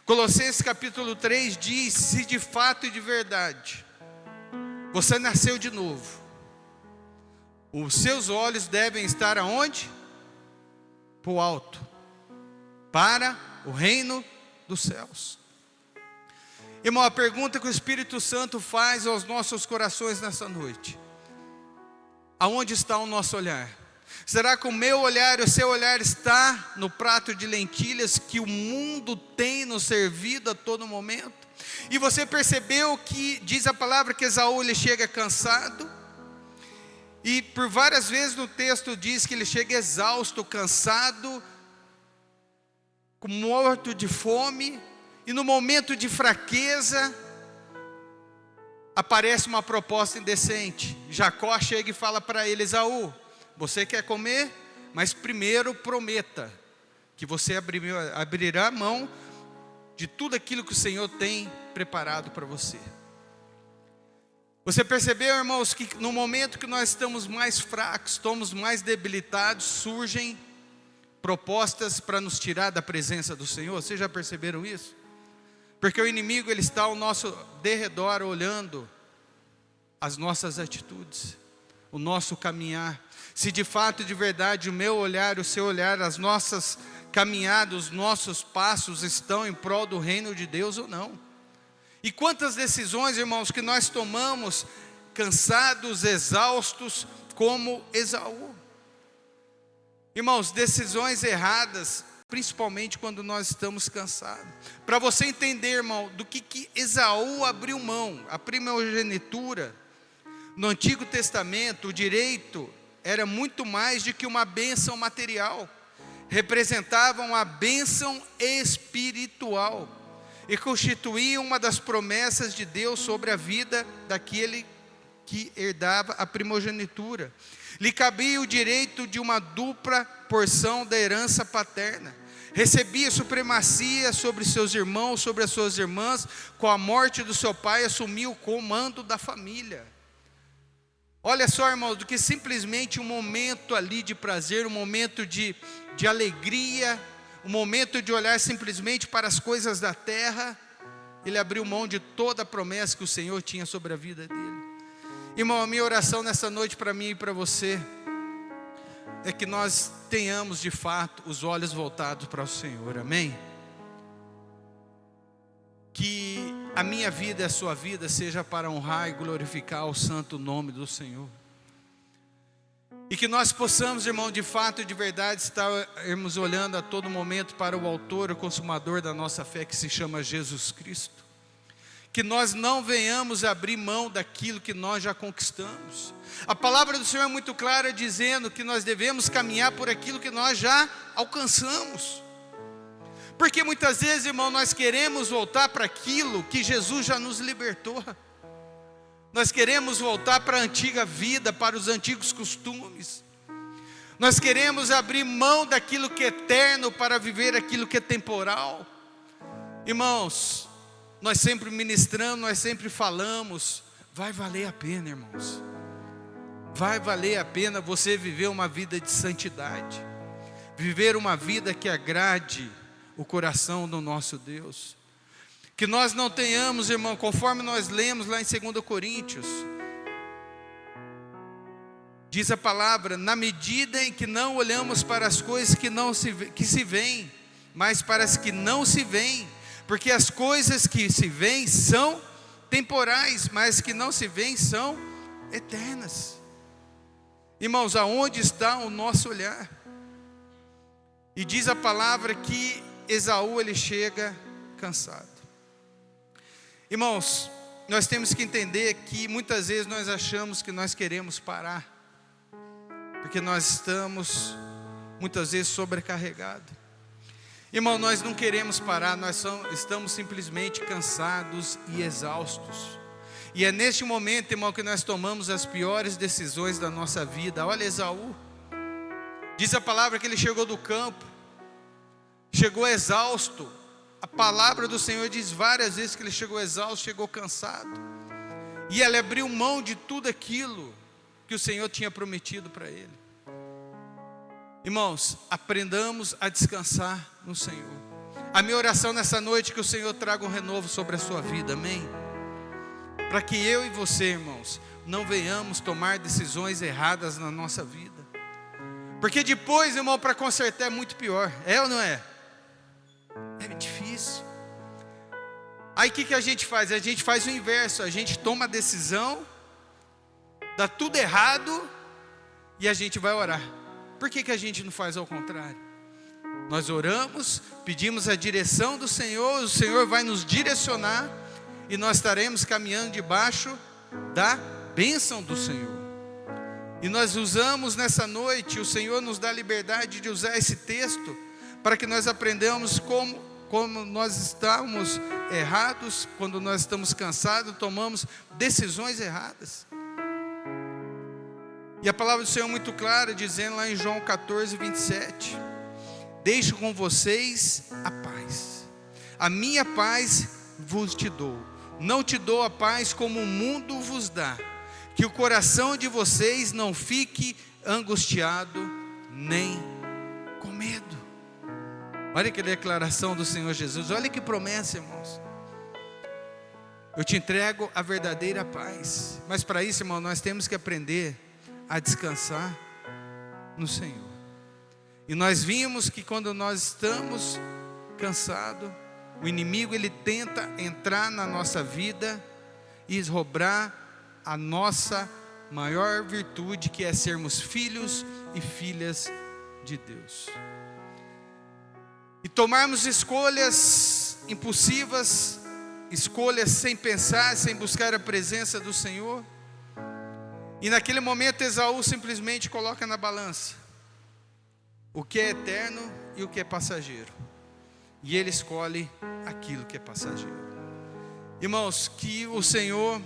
Colossenses capítulo 3 diz, se de fato e de verdade você nasceu de novo, os seus olhos devem estar aonde? Para o alto, para o reino dos céus. Irmão, a pergunta que o Espírito Santo faz aos nossos corações nessa noite: aonde está o nosso olhar? Será que o meu olhar e o seu olhar está no prato de lentilhas que o mundo tem nos servido a todo momento? E você percebeu que diz a palavra que Esaú ele chega cansado, e por várias vezes no texto diz que ele chega exausto, cansado, morto de fome, e no momento de fraqueza aparece uma proposta indecente. Jacó chega e fala para ele: Esaú, você quer comer? Mas primeiro prometa que você abrirá a mão de tudo aquilo que o Senhor tem preparado para você. Você percebeu, irmãos, que no momento que nós estamos mais fracos, estamos mais debilitados, surgem propostas para nos tirar da presença do Senhor? Vocês já perceberam isso? Porque o inimigo ele está ao nosso derredor, olhando as nossas atitudes, o nosso caminhar. Se de fato e de verdade o meu olhar, o seu olhar, as nossas caminhadas, os nossos passos estão em prol do reino de Deus ou não. E quantas decisões, irmãos, que nós tomamos cansados, exaustos, como Esaú. Irmãos, decisões erradas, principalmente quando nós estamos cansados. Para você entender, irmão, do que Esaú abriu mão, a primogenitura. No Antigo Testamento, o direito era muito mais do que uma bênção material. representavam a bênção espiritual e constituíam uma das promessas de Deus sobre a vida daquele que herdava a primogenitura. Lhe cabia o direito de uma dupla porção da herança paterna. Recebia supremacia sobre seus irmãos, sobre as suas irmãs. Com a morte do seu pai, assumiu o comando da família. Olha só, irmãos, do que simplesmente um momento ali de prazer, um momento de alegria, um momento de olhar simplesmente para as coisas da terra, ele abriu mão de toda a promessa que o Senhor tinha sobre a vida dele. Irmão, a minha oração nessa noite para mim e para você é que nós tenhamos de fato os olhos voltados para o Senhor, amém? Que a minha vida e a sua vida seja para honrar e glorificar o santo nome do Senhor. E que nós possamos, irmão, de fato e de verdade estarmos olhando a todo momento para o autor e o consumador da nossa fé, que se chama Jesus Cristo. Que nós não venhamos abrir mão daquilo que nós já conquistamos. A palavra do Senhor é muito clara, dizendo que nós devemos caminhar por aquilo que nós já alcançamos. Porque muitas vezes, irmão, nós queremos voltar para aquilo que Jesus já nos libertou. Nós queremos voltar para a antiga vida, para os antigos costumes. Nós queremos abrir mão daquilo que é eterno para viver aquilo que é temporal. Irmãos, nós sempre ministramos, nós sempre falamos, vai valer a pena, irmãos. Vai valer a pena você viver uma vida de santidade. Viver uma vida que agrade o coração do nosso Deus. Que nós não tenhamos, irmão, conforme nós lemos lá em 2 Coríntios, diz a palavra, na medida em que não olhamos para as coisas que se veem, mas para as que não se veem, porque as coisas que se veem são temporais, mas as que não se veem são eternas. Irmãos, aonde está o nosso olhar? E diz a palavra que Esaú, ele chega cansado. Irmãos, nós temos que entender que muitas vezes nós achamos que nós queremos parar, porque nós estamos muitas vezes sobrecarregados. Irmão, nós não queremos parar, estamos simplesmente cansados e exaustos. E é neste momento, irmão, que nós tomamos as piores decisões da nossa vida. Olha Esaú, diz a palavra que ele chegou do campo, chegou exausto. A palavra do Senhor diz várias vezes que ele chegou exausto, chegou cansado. E ele abriu mão de tudo aquilo que o Senhor tinha prometido para ele. Irmãos, aprendamos a descansar no Senhor. A minha oração nessa noite é que o Senhor traga um renovo sobre a sua vida, amém? Para que eu e você, irmãos, não venhamos tomar decisões erradas na nossa vida. Porque depois, irmão, para consertar é muito pior, é ou não é? É difícil. Aí o que a gente faz? A gente faz o inverso, a gente toma a decisão, dá tudo errado e a gente vai orar. Por que a gente não faz ao contrário? Nós oramos, pedimos a direção do Senhor, o Senhor vai nos direcionar e nós estaremos caminhando debaixo da bênção do Senhor. E nós usamos nessa noite, o Senhor nos dá a liberdade de usar esse texto para que nós aprendamos como nós estamos errados, quando nós estamos cansados, tomamos decisões erradas. E a palavra do Senhor é muito clara, dizendo lá em João 14, 27, deixo com vocês a paz, a minha paz vos te dou, não te dou a paz como o mundo vos dá, que o coração de vocês não fique angustiado, nem com medo. Olha que declaração do Senhor Jesus, olha que promessa, irmãos. Eu te entrego a verdadeira paz. Mas para isso, irmão, nós temos que aprender a descansar no Senhor. E nós vimos que quando nós estamos cansados, o inimigo ele tenta entrar na nossa vida e roubar a nossa maior virtude, que é sermos filhos e filhas de Deus. E tomarmos escolhas impulsivas, escolhas sem pensar, sem buscar a presença do Senhor. E naquele momento Esaú simplesmente coloca na balança o que é eterno e o que é passageiro. E Ele escolhe aquilo que é passageiro. Irmãos, que o Senhor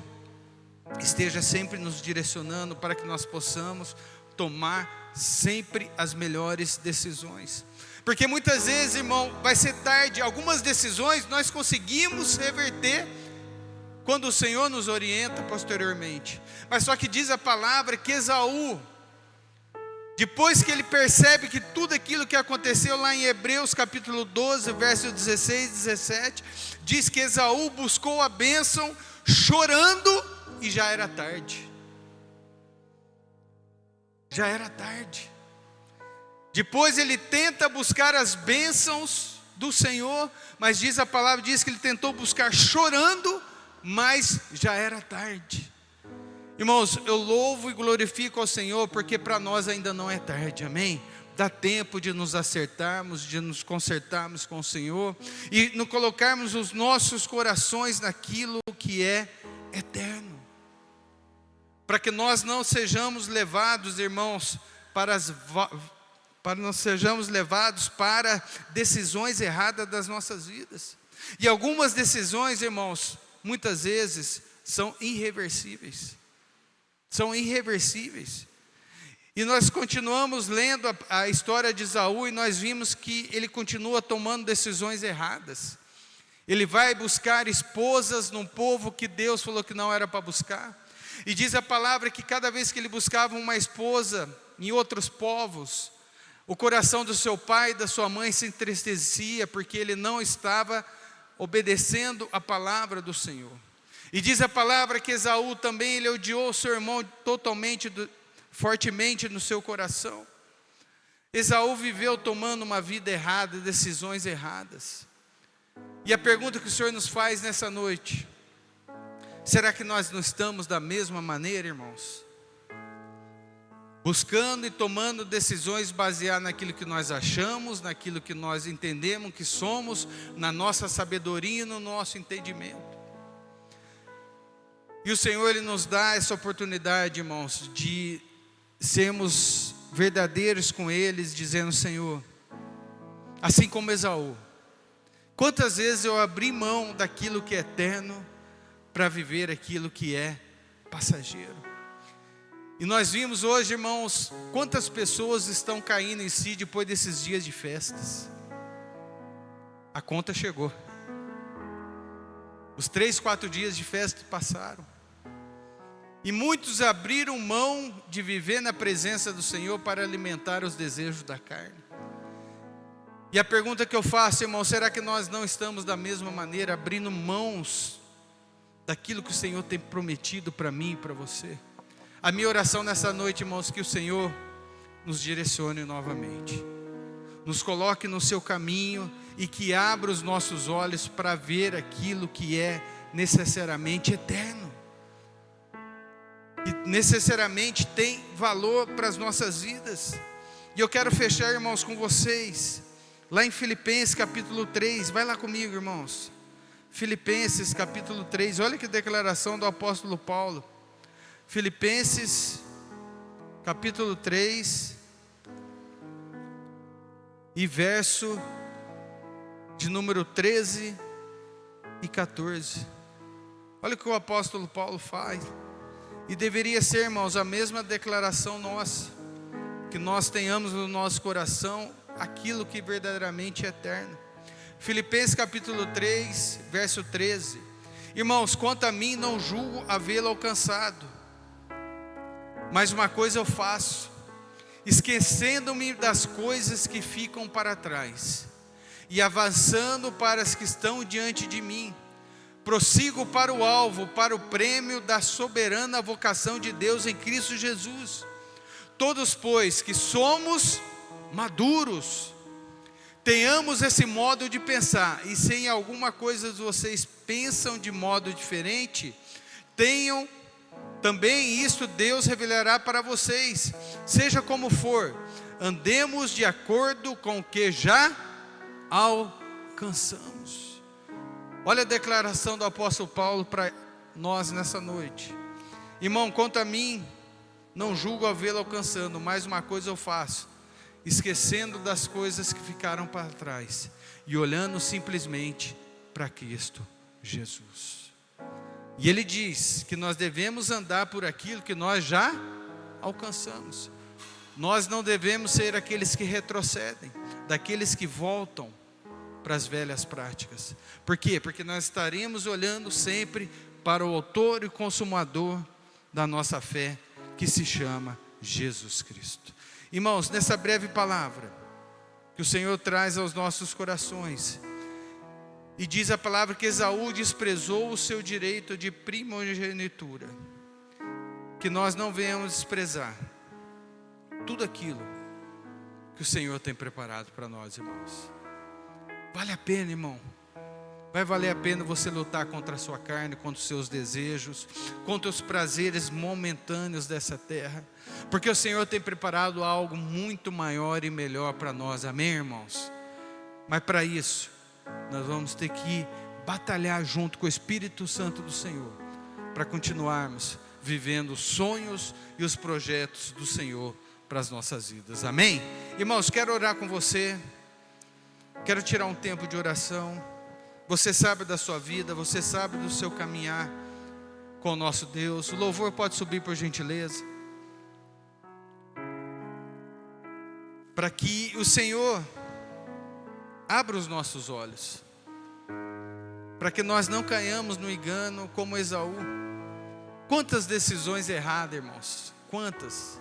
esteja sempre nos direcionando para que nós possamos tomar sempre as melhores decisões. Porque muitas vezes, irmão, vai ser tarde. Algumas decisões nós conseguimos reverter quando o Senhor nos orienta posteriormente. Mas só que diz a palavra que Esaú, depois que ele percebe que tudo aquilo que aconteceu lá em Hebreus capítulo 12, verso 16 e 17, diz que Esaú buscou a bênção chorando e já era tarde. Já era tarde. Depois ele tenta buscar as bênçãos do Senhor, mas diz a palavra, diz que ele tentou buscar chorando, mas já era tarde. Irmãos, eu louvo e glorifico ao Senhor, porque para nós ainda não é tarde, amém? Dá tempo de nos acertarmos, de nos consertarmos com o Senhor, e nos colocarmos os nossos corações naquilo que é eterno, para que nós não sejamos levados, irmãos, para não sejamos levados para decisões erradas das nossas vidas. E algumas decisões, irmãos, muitas vezes são irreversíveis. São irreversíveis. E nós continuamos lendo a história de Esaú, e nós vimos que ele continua tomando decisões erradas. Ele vai buscar esposas num povo que Deus falou que não era para buscar. E diz a palavra que cada vez que ele buscava uma esposa em outros povos, o coração do seu pai e da sua mãe se entristecia, porque ele não estava obedecendo a palavra do Senhor. E diz a palavra que Esaú também, ele odiou o seu irmão fortemente no seu coração. Esaú viveu tomando uma vida errada, decisões erradas. E a pergunta que o Senhor nos faz nessa noite: será que nós não estamos da mesma maneira, irmãos? Buscando e tomando decisões baseadas naquilo que nós achamos, naquilo que nós entendemos que somos, na nossa sabedoria e no nosso entendimento. E o Senhor, Ele nos dá essa oportunidade, irmãos, de sermos verdadeiros com eles, dizendo: Senhor, assim como Esaú, quantas vezes eu abri mão daquilo que é eterno para viver aquilo que é passageiro. E nós vimos hoje, irmãos, quantas pessoas estão caindo em si depois desses dias de festas. A conta chegou. Os 3, 4 dias de festa passaram. E muitos abriram mão de viver na presença do Senhor para alimentar os desejos da carne. E a pergunta que eu faço, irmão, será que nós não estamos da mesma maneira, abrindo mãos daquilo que o Senhor tem prometido para mim e para você? A minha oração nessa noite, irmãos, que o Senhor nos direcione novamente, nos coloque no seu caminho e que abra os nossos olhos para ver aquilo que é necessariamente eterno, e necessariamente tem valor para as nossas vidas. E eu quero fechar, irmãos, com vocês lá em Filipenses capítulo 3, vai lá comigo, irmãos. Filipenses capítulo 3, olha que declaração do apóstolo Paulo. Filipenses capítulo 3 e verso de número 13 e 14. Olha o que o apóstolo Paulo faz. E deveria ser, irmãos, a mesma declaração nossa, que nós tenhamos no nosso coração aquilo que verdadeiramente é eterno. Filipenses capítulo 3, verso 13. Irmãos, quanto a mim, não julgo havê-lo alcançado, mas uma coisa eu faço, esquecendo-me das coisas que ficam para trás e avançando para as que estão diante de mim, prossigo para o alvo, para o prêmio da soberana vocação de Deus em Cristo Jesus. Todos, pois, que somos maduros, tenhamos esse modo de pensar. E se em alguma coisa vocês pensam de modo diferente, tenham também isto, Deus revelará para vocês. Seja como for, andemos de acordo com o que já alcançamos. Olha a declaração do apóstolo Paulo para nós nessa noite. Irmão, quanto a mim, não julgo havê-lo alcançando, mas uma coisa eu faço, esquecendo das coisas que ficaram para trás e olhando simplesmente para Cristo Jesus. E ele diz que nós devemos andar por aquilo que nós já alcançamos. Nós não devemos ser aqueles que retrocedem, daqueles que voltam para as velhas práticas. Por quê? Porque nós estaremos olhando sempre para o autor e consumador da nossa fé, que se chama Jesus Cristo. Irmãos, nessa breve palavra que o Senhor traz aos nossos corações, e diz a palavra que Esaú desprezou o seu direito de primogenitura, que nós não venhamos desprezar tudo aquilo que o Senhor tem preparado para nós, irmãos. Vale a pena, irmão. Vai valer a pena você lutar contra a sua carne, contra os seus desejos, contra os prazeres momentâneos dessa terra, porque o Senhor tem preparado algo muito maior e melhor para nós, amém, irmãos? Mas para isso, nós vamos ter que batalhar junto com o Espírito Santo do Senhor, para continuarmos vivendo os sonhos e os projetos do Senhor para as nossas vidas, amém? Irmãos, quero orar com você, quero tirar um tempo de oração. Você sabe da sua vida, você sabe do seu caminhar com o nosso Deus. O louvor pode subir, por gentileza, para que o Senhor abra os nossos olhos, para que nós não caiamos no engano como Esaú. Quantas decisões erradas, irmãos, quantas?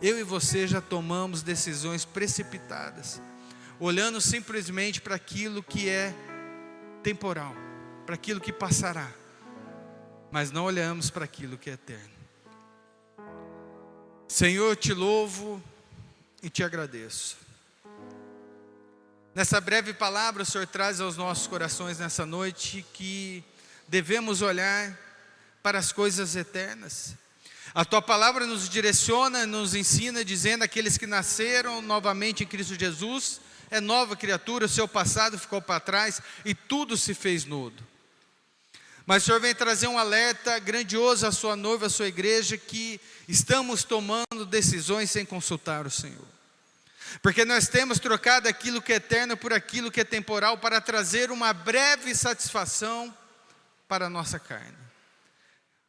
Eu e você já tomamos decisões precipitadas, olhando simplesmente para aquilo que é temporal, para aquilo que passará, mas não olhamos para aquilo que é eterno. Senhor, te louvo e te agradeço. Nessa breve palavra, o Senhor traz aos nossos corações nessa noite que devemos olhar para as coisas eternas. A tua palavra nos direciona, nos ensina, dizendo: aqueles que nasceram novamente em Cristo Jesus é nova criatura, o seu passado ficou para trás e tudo se fez novo. Mas o Senhor vem trazer um alerta grandioso à sua noiva, à sua igreja, que estamos tomando decisões sem consultar o Senhor, porque nós temos trocado aquilo que é eterno por aquilo que é temporal, para trazer uma breve satisfação para a nossa carne.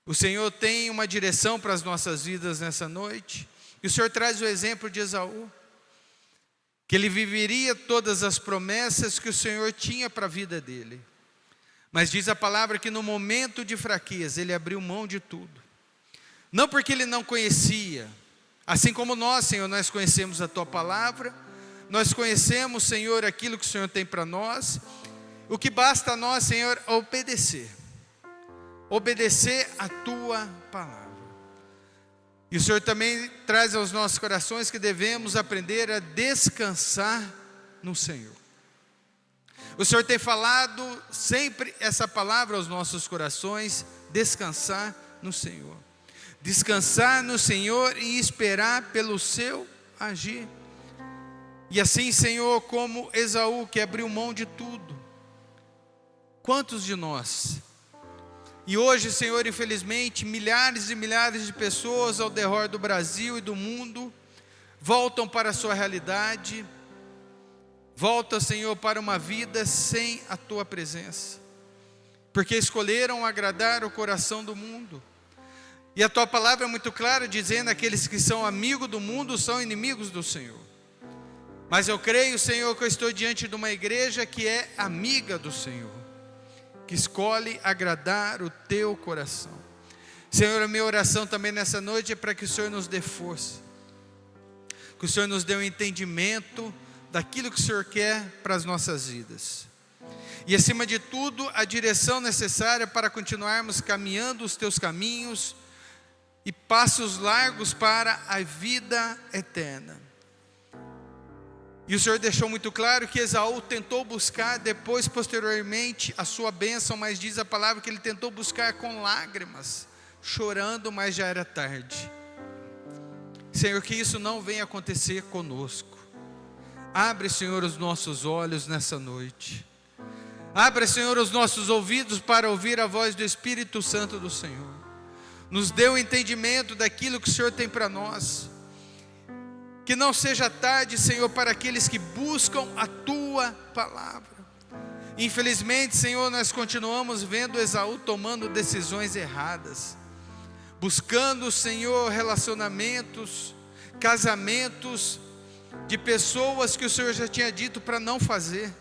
O Senhor tem uma direção para as nossas vidas nessa noite, e o Senhor traz o exemplo de Esaú, que ele viveria todas as promessas que o Senhor tinha para a vida dele, mas diz a palavra que no momento de fraqueza ele abriu mão de tudo, não porque ele não conhecia, assim como nós, Senhor, nós conhecemos a tua palavra, nós conhecemos, Senhor, aquilo que o Senhor tem para nós. O que basta a nós, Senhor, é obedecer a tua palavra. E o Senhor também traz aos nossos corações que devemos aprender a descansar no Senhor. O Senhor tem falado sempre essa palavra aos nossos corações: descansar no Senhor. Descansar no Senhor e esperar pelo seu agir. E assim, Senhor, como Esaú, que abriu mão de tudo, quantos de nós? E hoje, Senhor, infelizmente, milhares e milhares de pessoas ao redor do Brasil e do mundo voltam para a sua realidade, voltam, Senhor, para uma vida sem a tua presença, porque escolheram agradar o coração do mundo. E a tua palavra é muito clara, dizendo: aqueles que são amigos do mundo são inimigos do Senhor. Mas eu creio, Senhor, que eu estou diante de uma igreja que é amiga do Senhor, que escolhe agradar o teu coração. Senhor, a minha oração também nessa noite é para que o Senhor nos dê força, que o Senhor nos dê um entendimento daquilo que o Senhor quer para as nossas vidas, e acima de tudo, a direção necessária para continuarmos caminhando os teus caminhos e passos largos para a vida eterna. E o Senhor deixou muito claro que Esaú tentou buscar depois, posteriormente, a sua bênção, mas diz a palavra que ele tentou buscar com lágrimas, chorando, mas já era tarde. Senhor, que isso não venha acontecer conosco. Abre, Senhor, os nossos olhos nessa noite. Abre, Senhor, os nossos ouvidos para ouvir a voz do Espírito Santo do Senhor. Nos dê o entendimento daquilo que o Senhor tem para nós. Que não seja tarde, Senhor, para aqueles que buscam a Tua palavra. Infelizmente, Senhor, nós continuamos vendo Esaú tomando decisões erradas, buscando, Senhor, relacionamentos, casamentos de pessoas que o Senhor já tinha dito para não fazer,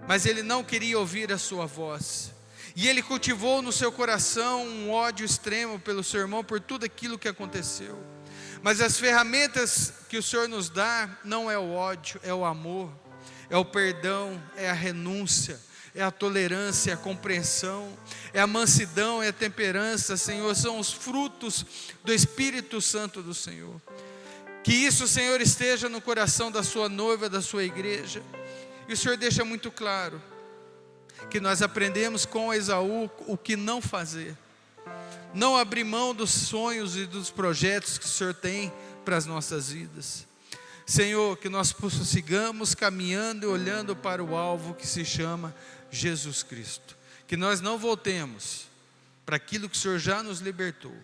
mas ele não queria ouvir a sua voz, e ele cultivou no seu coração um ódio extremo pelo seu irmão, por tudo aquilo que aconteceu. Mas as ferramentas que o Senhor nos dá não é o ódio, é o amor, é o perdão, é a renúncia, é a tolerância, é a compreensão, é a mansidão, é a temperança, Senhor, são os frutos do Espírito Santo do Senhor. Que isso, Senhor, esteja no coração da sua noiva, da sua igreja. E o Senhor deixa muito claro que nós aprendemos com Esaú o que não fazer. Não abrir mão dos sonhos e dos projetos que o Senhor tem para as nossas vidas. Senhor, que nós sigamos caminhando e olhando para o alvo que se chama Jesus Cristo. Que nós não voltemos para aquilo que o Senhor já nos libertou.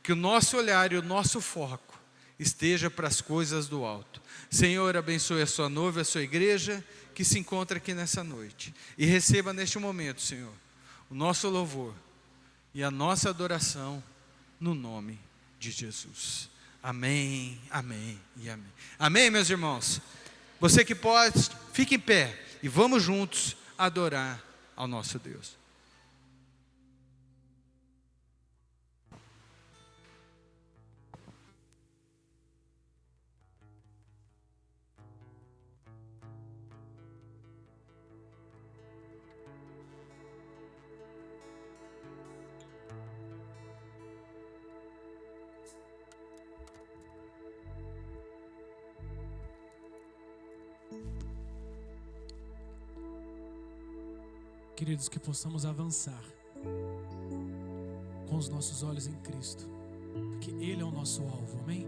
Que o nosso olhar e o nosso foco esteja para as coisas do alto. Senhor, abençoe a sua noiva, a sua igreja que se encontra aqui nessa noite. E receba neste momento, Senhor, o nosso louvor e a nossa adoração no nome de Jesus. Amém, amém e amém. Amém, meus irmãos? Você que pode, fique em pé e vamos juntos adorar ao nosso Deus. Queridos, que possamos avançar com os nossos olhos em Cristo, porque Ele é o nosso alvo, amém?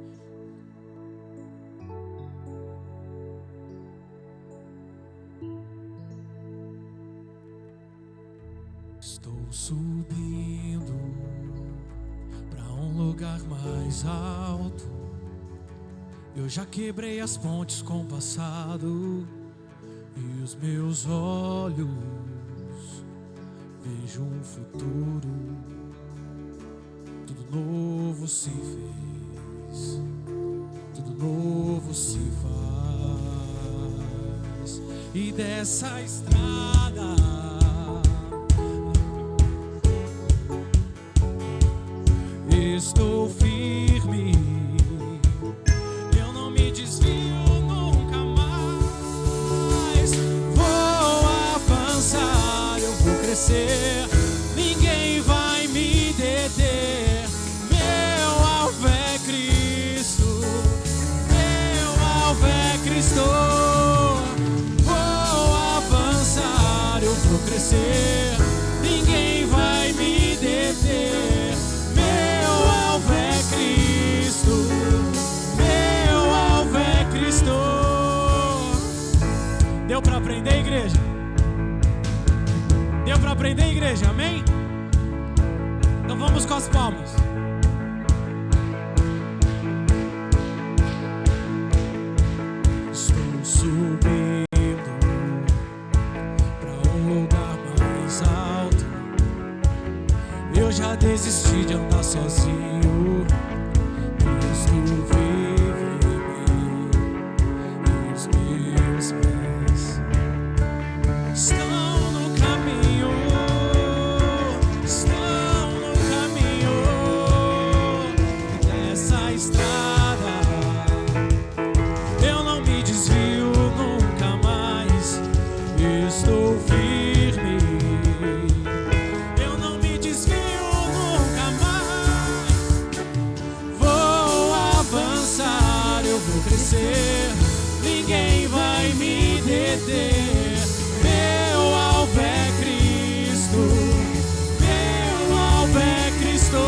Estou subindo para um lugar mais alto. Eu já quebrei as pontes com o passado e os meus olhos vejo um futuro, tudo novo se fez, tudo novo se faz, e dessa estrada estou firme, eu não me desvio nunca mais, vou avançar, eu vou crescer, ninguém vai me deter. Meu alvo é Cristo, meu alvo é Cristo. Vou avançar, eu vou crescer, ninguém vai me deter. Meu alvo é Cristo, meu alvo é Cristo. Deu para aprender, igreja? Deu para aprender, igreja? Amém? Então vamos com as palmas. Estou subindo para um lugar mais alto. Eu já desisti de andar sozinho. Cristo vive em mim e os meus pés estão no caminho, estão no caminho dessa estrada. Eu não me desvio nunca mais, estou firme, eu não me desvio nunca mais. Vou avançar, eu vou crescer, ninguém vai me deter. Meu alvo é Cristo, meu alvo é Cristo.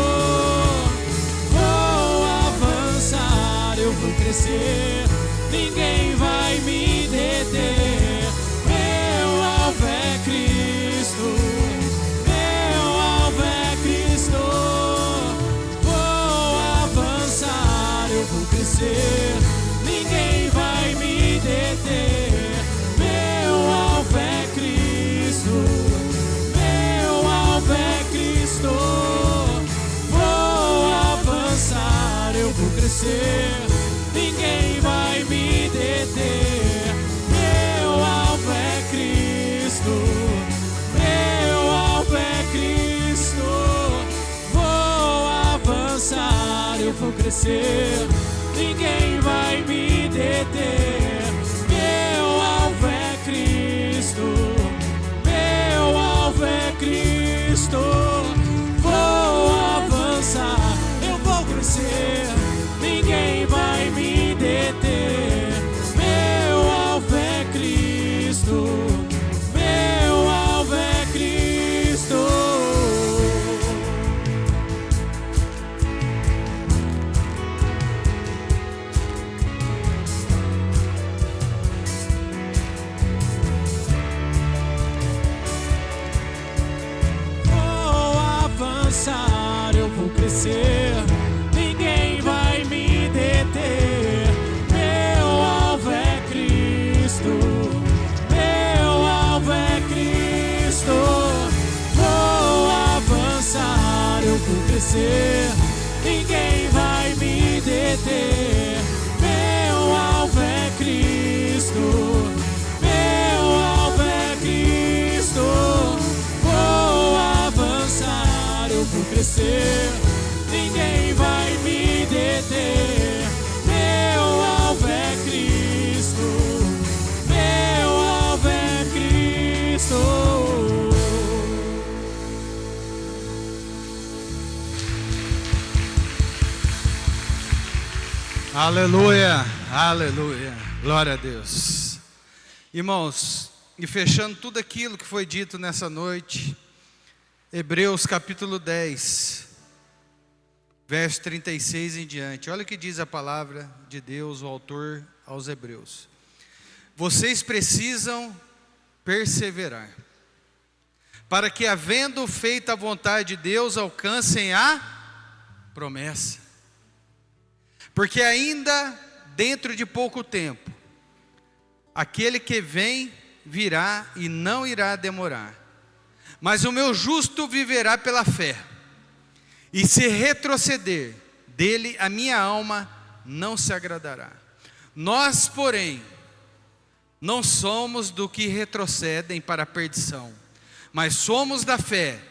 Vou avançar, eu vou crescer, ninguém vai me deter. Meu alvo é Cristo, meu alvo é Cristo. Vou avançar, eu vou crescer, crescer, ninguém vai me deter. Meu alvo é Cristo, meu alvo é Cristo. Vou avançar, eu vou crescer, ninguém vai me deter. Meu alvo é Cristo, meu alvo é Cristo. Vou avançar, eu vou crescer, ninguém vai me deter. Meu alvo é Cristo, meu alvo é Cristo. Vou avançar, eu vou crescer, ninguém vai me deter. Meu alvo é Cristo, meu alvo é Cristo. Vou avançar, eu vou crescer, ninguém vai me deter. Meu alvo é Cristo, meu alvo é Cristo. Vou avançar, eu vou crescer, ninguém vai me deter. Meu alvo é Cristo, meu alvo é Cristo. Aleluia, aleluia, glória a Deus. Irmãos, e fechando tudo aquilo que foi dito nessa noite, Hebreus capítulo 10, verso 36 em diante. Olha o que diz a palavra de Deus, o autor aos Hebreus. Vocês precisam perseverar, para que, havendo feito a vontade de Deus, alcancem a promessa. Porque ainda dentro de pouco tempo, aquele que vem virá e não irá demorar. Mas o meu justo viverá pela fé. E se retroceder, dele a minha alma não se agradará. Nós, porém, não somos do que retrocedem para a perdição, mas somos da fé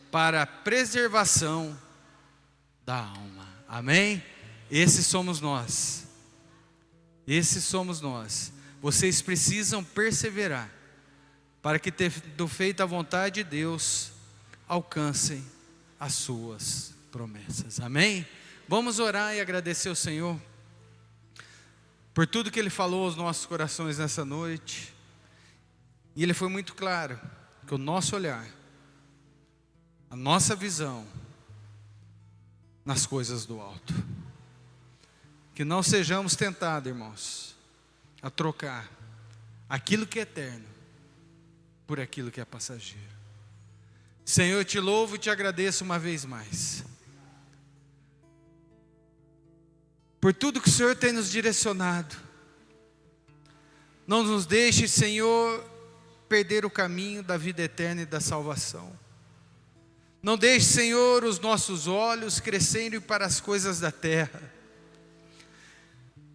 para a preservação da alma. Amém? Esses somos nós. Esses somos nós. Vocês precisam perseverar, para que, tendo feito a vontade de Deus, alcancem as suas promessas. Amém? Vamos orar e agradecer ao Senhor por tudo que Ele falou aos nossos corações nessa noite. E Ele foi muito claro que o nosso olhar, a nossa visão nas coisas do alto. Que não sejamos tentados, irmãos, a trocar aquilo que é eterno por aquilo que é passageiro. Senhor, eu te louvo e te agradeço uma vez mais por tudo que o Senhor tem nos direcionado. Não nos deixe, Senhor, perder o caminho da vida eterna e da salvação. Não deixe, Senhor, os nossos olhos crescerem para as coisas da terra.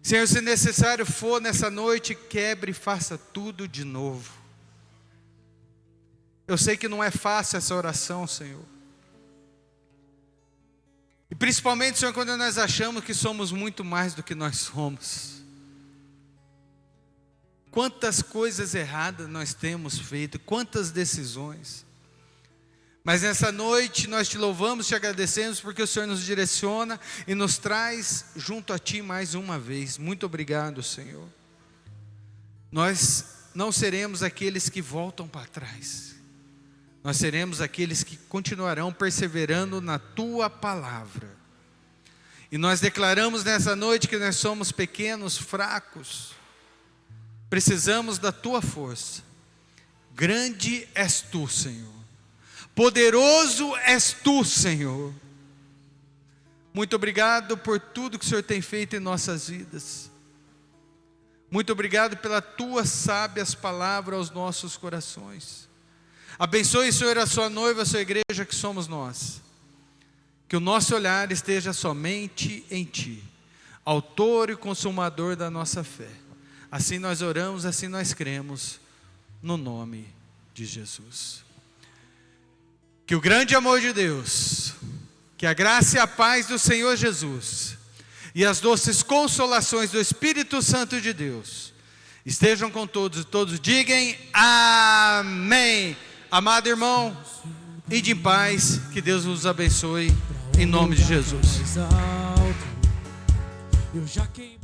Senhor, se necessário for nessa noite, quebre e faça tudo de novo. Eu sei que não é fácil essa oração, Senhor. E principalmente, Senhor, quando nós achamos que somos muito mais do que nós somos. Quantas coisas erradas nós temos feito, quantas decisões. Mas nessa noite nós te louvamos, te agradecemos, porque o Senhor nos direciona e nos traz junto a Ti mais uma vez. Muito obrigado, Senhor. Nós não seremos aqueles que voltam para trás. Nós seremos aqueles que continuarão perseverando na Tua palavra. E nós declaramos nessa noite que nós somos pequenos, fracos. Precisamos da Tua força. Grande és Tu, Senhor. Poderoso és Tu, Senhor. Muito obrigado por tudo que o Senhor tem feito em nossas vidas. Muito obrigado pelas Tuas sábias palavras aos nossos corações. Abençoe, Senhor, a Sua noiva, a Sua igreja, que somos nós. Que o nosso olhar esteja somente em Ti. autor e consumador da nossa fé. Assim nós oramos, assim nós cremos, no nome de Jesus. Que o grande amor de Deus, que a graça e a paz do Senhor Jesus e as doces consolações do Espírito Santo de Deus estejam com todos, e todos digam amém. Amado irmão, ide em paz, que Deus vos abençoe, em nome de Jesus. Eu já queimei.